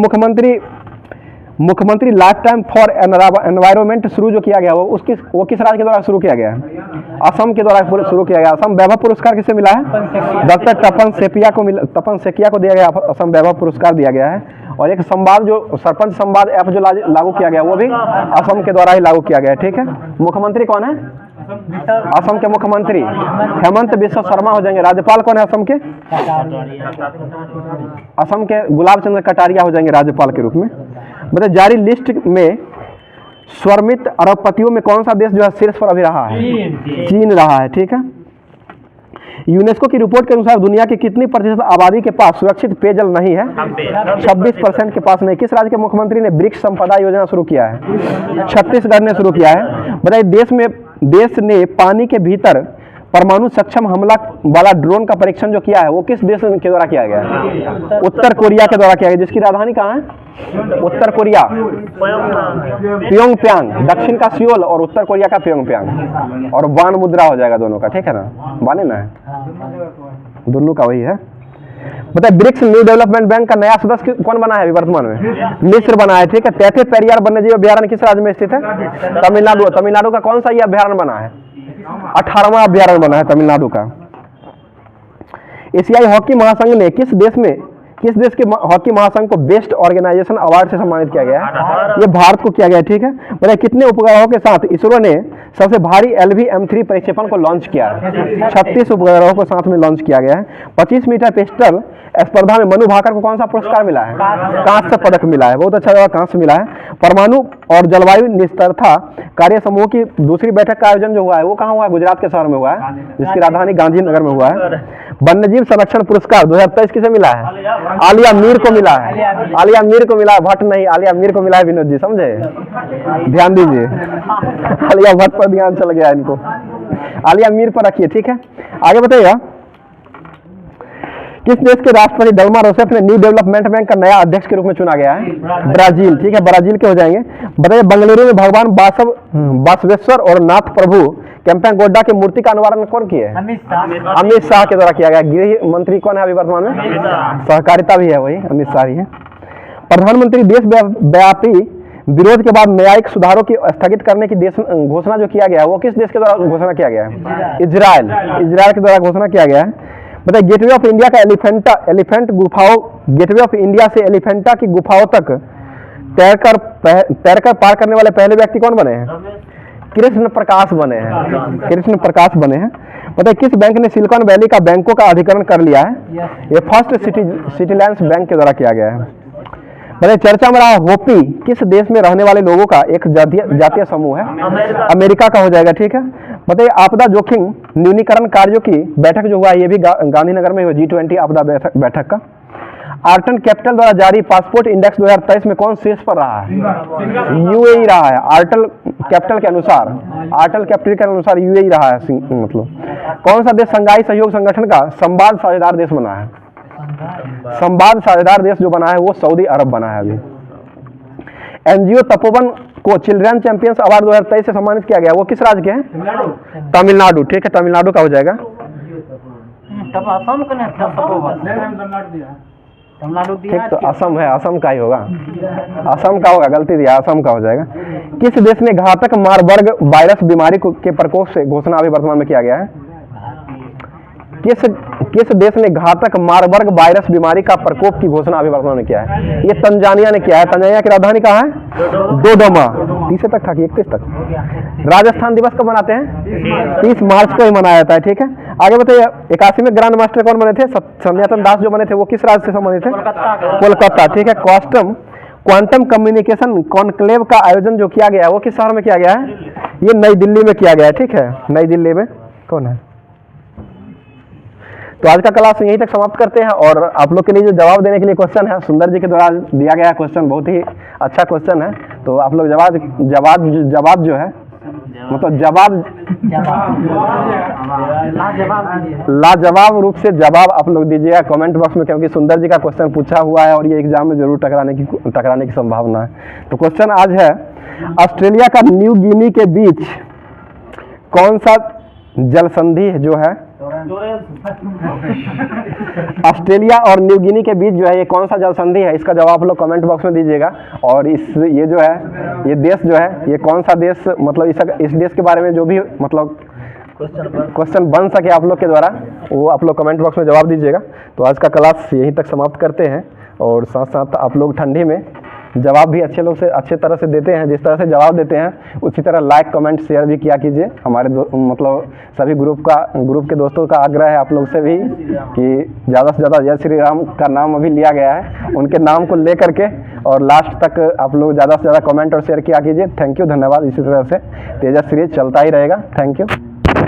मुख्यमंत्री लाइफ टाइम फॉर एनवायरमेंट शुरू जो किया गया वो किस राज्य के द्वारा शुरू किया गया है? असम के द्वारा शुरू किया गया। असम वैभव पुरस्कार किसे मिला है? डॉक्टर तपन सेकिया को दिया गया, असम वैभव पुरस्कार दिया गया है। और एक संवाद जो सरपंच संवाद ऐप जो लागू किया गया वो भी असम के द्वारा ही लागू किया गया है, ठीक है। मुख्यमंत्री कौन है? असम के मुख्यमंत्री हेमंत बिश्व शर्मा हो जाएंगे। राज्यपाल कौन है असम के? असम के गुलाब चंद्र कटारिया हो जाएंगे राज्यपाल के रूप में। मतलब जारी लिस्ट में स्वर्मित अरबपतियों में कौन सा देश जो है शीर्ष पर अभी रहा है? चीन रहा है, ठीक है। यूनेस्को की रिपोर्ट के अनुसार दुनिया की कितनी प्रतिशत आबादी के पास सुरक्षित पेयजल नहीं है? 26% के पास नहीं। किस राज्य के मुख्यमंत्री ने वृक्ष संपदा योजना शुरू किया है? छत्तीसगढ़ ने शुरू किया है। बताइए देश ने पानी के भीतर परमाणु सक्षम हमला वाला ड्रोन का परीक्षण जो किया है वो किस देश के द्वारा किया गया है? उत्तर कोरिया के द्वारा किया गया, जिसकी राजधानी कहाँ है? उत्तर कोरिया प्योंगयांग, दक्षिण का सियोल और उत्तर कोरिया का प्योंगयांग। और वान मुद्रा हो जाएगा दोनों का, ठीक है ना? वाने ना है, दोनों का वही है। बताइए ब्रिक्स न्यू डेवलपमेंट बैंक का नया सदस्य कौन बना है अभी वर्तमान में? मिस्र बना है, ठीक है। तैथे पेरियार वन्यजीव अभ्यारण्य किस राज्य में स्थित है? तमिलनाडु का कौन सा ये अभ्यारण्य बना है? 18वां अभ्यारण्य बना है तमिलनाडु का। एशियाई हॉकी महासंघ ने किस देश के हॉकी महासंघ को बेस्ट ऑर्गेनाइजेशन अवार्ड से सम्मानित किया गया है? ये भारत को किया गया है, ठीक है। बताइए कितने उपग्रहों के साथ इसरो ने सबसे भारी LV-M3 प्रक्षेपण को लॉन्च किया है? 36 उपग्रहों को साथ में लॉन्च किया गया है। 25 मीटर पिस्टल स्पर्धा में मनु भाकर को कौन सा पुरस्कार मिला है? कांस्य पदक मिला है, बहुत अच्छा जगह कांस्य मिला है। परमाणु और जलवायु निस्तारता कार्य समूह की दूसरी बैठक का आयोजन जो हुआ है वो कहाँ हुआ है? गुजरात के शहर में हुआ है, जिसकी राजधानी गांधीनगर में हुआ है। वन्यजीव संरक्षण पुरस्कार 2023 किसे मिला है? आलिया मीर को मिला है। आलिया मीर को मिला है, भट्ट नहीं, आलिया मीर को मिला है। विनोद जी समझे, ध्यान दीजिए। आलिया भट्ट पर ध्यान चल गया इनको, आलिया मीर पर रखिए, ठीक है। आगे बताइएगा किस देश के राष्ट्रपति दिल्मा रोसेफ ने न्यू डेवलपमेंट बैंक का नया अध्यक्ष के रूप में चुना गया है? ब्राजील, ठीक है, ब्राजील के हो जाएंगे। बताइए बेंगलुरु में भगवान बसवेश्वर और नाथ प्रभु केम्पेगौड़ा की मूर्ति का अनावरण कौन किया है? अमित शाह के द्वारा किया गया। गृह मंत्री कौन है अभी वर्तमान में? सहकारिता भी है वही, अमित शाह ही है। प्रधानमंत्री देशव्यापी विरोध के बाद न्यायिक सुधारों की स्थगित करने की घोषणा जो किया गया है वो किस देश के द्वारा घोषणा किया गया है? इजराइल के द्वारा घोषणा किया गया है। बताइए गेटवे ऑफ इंडिया का एलिफेंट गुफाओं, गेटवे ऑफ इंडिया से एलिफेंटा की गुफाओं तक तैरकर पार करने वाले पहले व्यक्ति कौन बने हैं? कृष्ण प्रकाश बने हैं। बताइए किस बैंक ने सिलिकॉन वैली का बैंकों का अधिग्रहण कर लिया है? ये फर्स्ट सिटीलैंड बैंक के द्वारा किया गया है। बताइए चर्चा में रहा होपी किस देश में रहने वाले लोगों का एक जातीय समूह है? अमेरिका का हो जाएगा, ठीक है। बताइए आपदा जोखिम न्यूनीकरण कार्यों की बैठक जो हुआ ये भी गांधीनगर में हुआ, G20 आपदा बैठक का। आर्टन कैपिटल द्वारा जारी पासपोर्ट इंडेक्स 2023 में कौन शीर्ष पर रहा है? यूएई रहा है। आर्टल कैपिटल के अनुसार यूएई रहा है। मतलब कौन सा देश संघाई सहयोग संगठन का संवाद साझेदार देश बना है? संवाद साझेदार देश जो बना है वो सऊदी अरब बना है। अभी एनजीओ तपोवन को चिल्ड्रन चैंपियंस अवार्ड 2023 से सम्मानित किया गया, वो किस राज्य के हैं? तमिलनाडु, ठीक है, तमिलनाडु का हो जाएगा। ठीक, तो असम है, असम का ही होगा, असम का होगा, गलती दिया, असम का हो जाएगा। किस देश ने घातक मारबर्ग वायरस बीमारी के प्रकोप से घोषणा अभी वर्तमान में किया गया है? किस देश ने घातक मारबर्ग वायरस बीमारी का प्रकोप की घोषणा अभी वर्तमान में किया है? ये तंजानिया ने किया है। तंजानिया की राजधानी कहाँ है? डोडोमा। 30 तक था कि 31 तक? राजस्थान दिवस कब मनाते हैं? 30 मार्च को ही मनाया जाता है, ठीक है। आगे बताइए 81 में ग्रैंड मास्टर कौन बने थे? सन्यातन दास जो बने थे वो किस राज्य से संबंधित थे? कोलकाता, ठीक है। क्वांटम कम्युनिकेशन कॉन्क्लेव का आयोजन जो किया गया है वो किस शहर में किया गया है? ये नई दिल्ली में किया गया है, ठीक है, नई दिल्ली में। कौन है? तो आज का क्लास यहीं तक समाप्त करते हैं। और आप लोग के लिए जो जवाब देने के लिए क्वेश्चन है सुंदर जी के द्वारा दिया गया क्वेश्चन बहुत ही अच्छा क्वेश्चन है। तो आप लोग जवाब जो है मतलब लाजवाब रूप से जवाब आप लोग दीजिएगा कमेंट बॉक्स में, क्योंकि सुंदर जी का क्वेश्चन पूछा हुआ है और ये एग्जाम में जरूर टकराने की संभावना है। तो क्वेश्चन आज है ऑस्ट्रेलिया का न्यू गिनी के बीच कौन सा जल संधि जो है ऑस्ट्रेलिया और न्यू गिनी के बीच जो है ये कौन सा जल संधि है, इसका जवाब आप लोग कमेंट बॉक्स में दीजिएगा। और ये जो है ये देश जो है ये कौन सा देश, मतलब इस देश के बारे में जो भी मतलब क्वेश्चन बन सके आप लोग के द्वारा, वो आप लोग कमेंट बॉक्स में जवाब दीजिएगा। तो आज का क्लास यहीं तक समाप्त करते हैं, और साथ साथ आप लोग ठंडी में जवाब भी अच्छे तरह से देते हैं, जिस तरह से जवाब देते हैं उसी तरह लाइक कमेंट शेयर भी किया कीजिए। हमारे मतलब सभी ग्रुप के दोस्तों का आग्रह है आप लोग से भी कि ज़्यादा से ज़्यादा जय श्री राम का नाम अभी लिया गया है, उनके नाम को ले करके और लास्ट तक आप लोग ज़्यादा से ज़्यादा कमेंट और शेयर किया कीजिए। थैंक यू, धन्यवाद। इसी तरह से तेजस सीरीज चलता ही रहेगा। Thank you.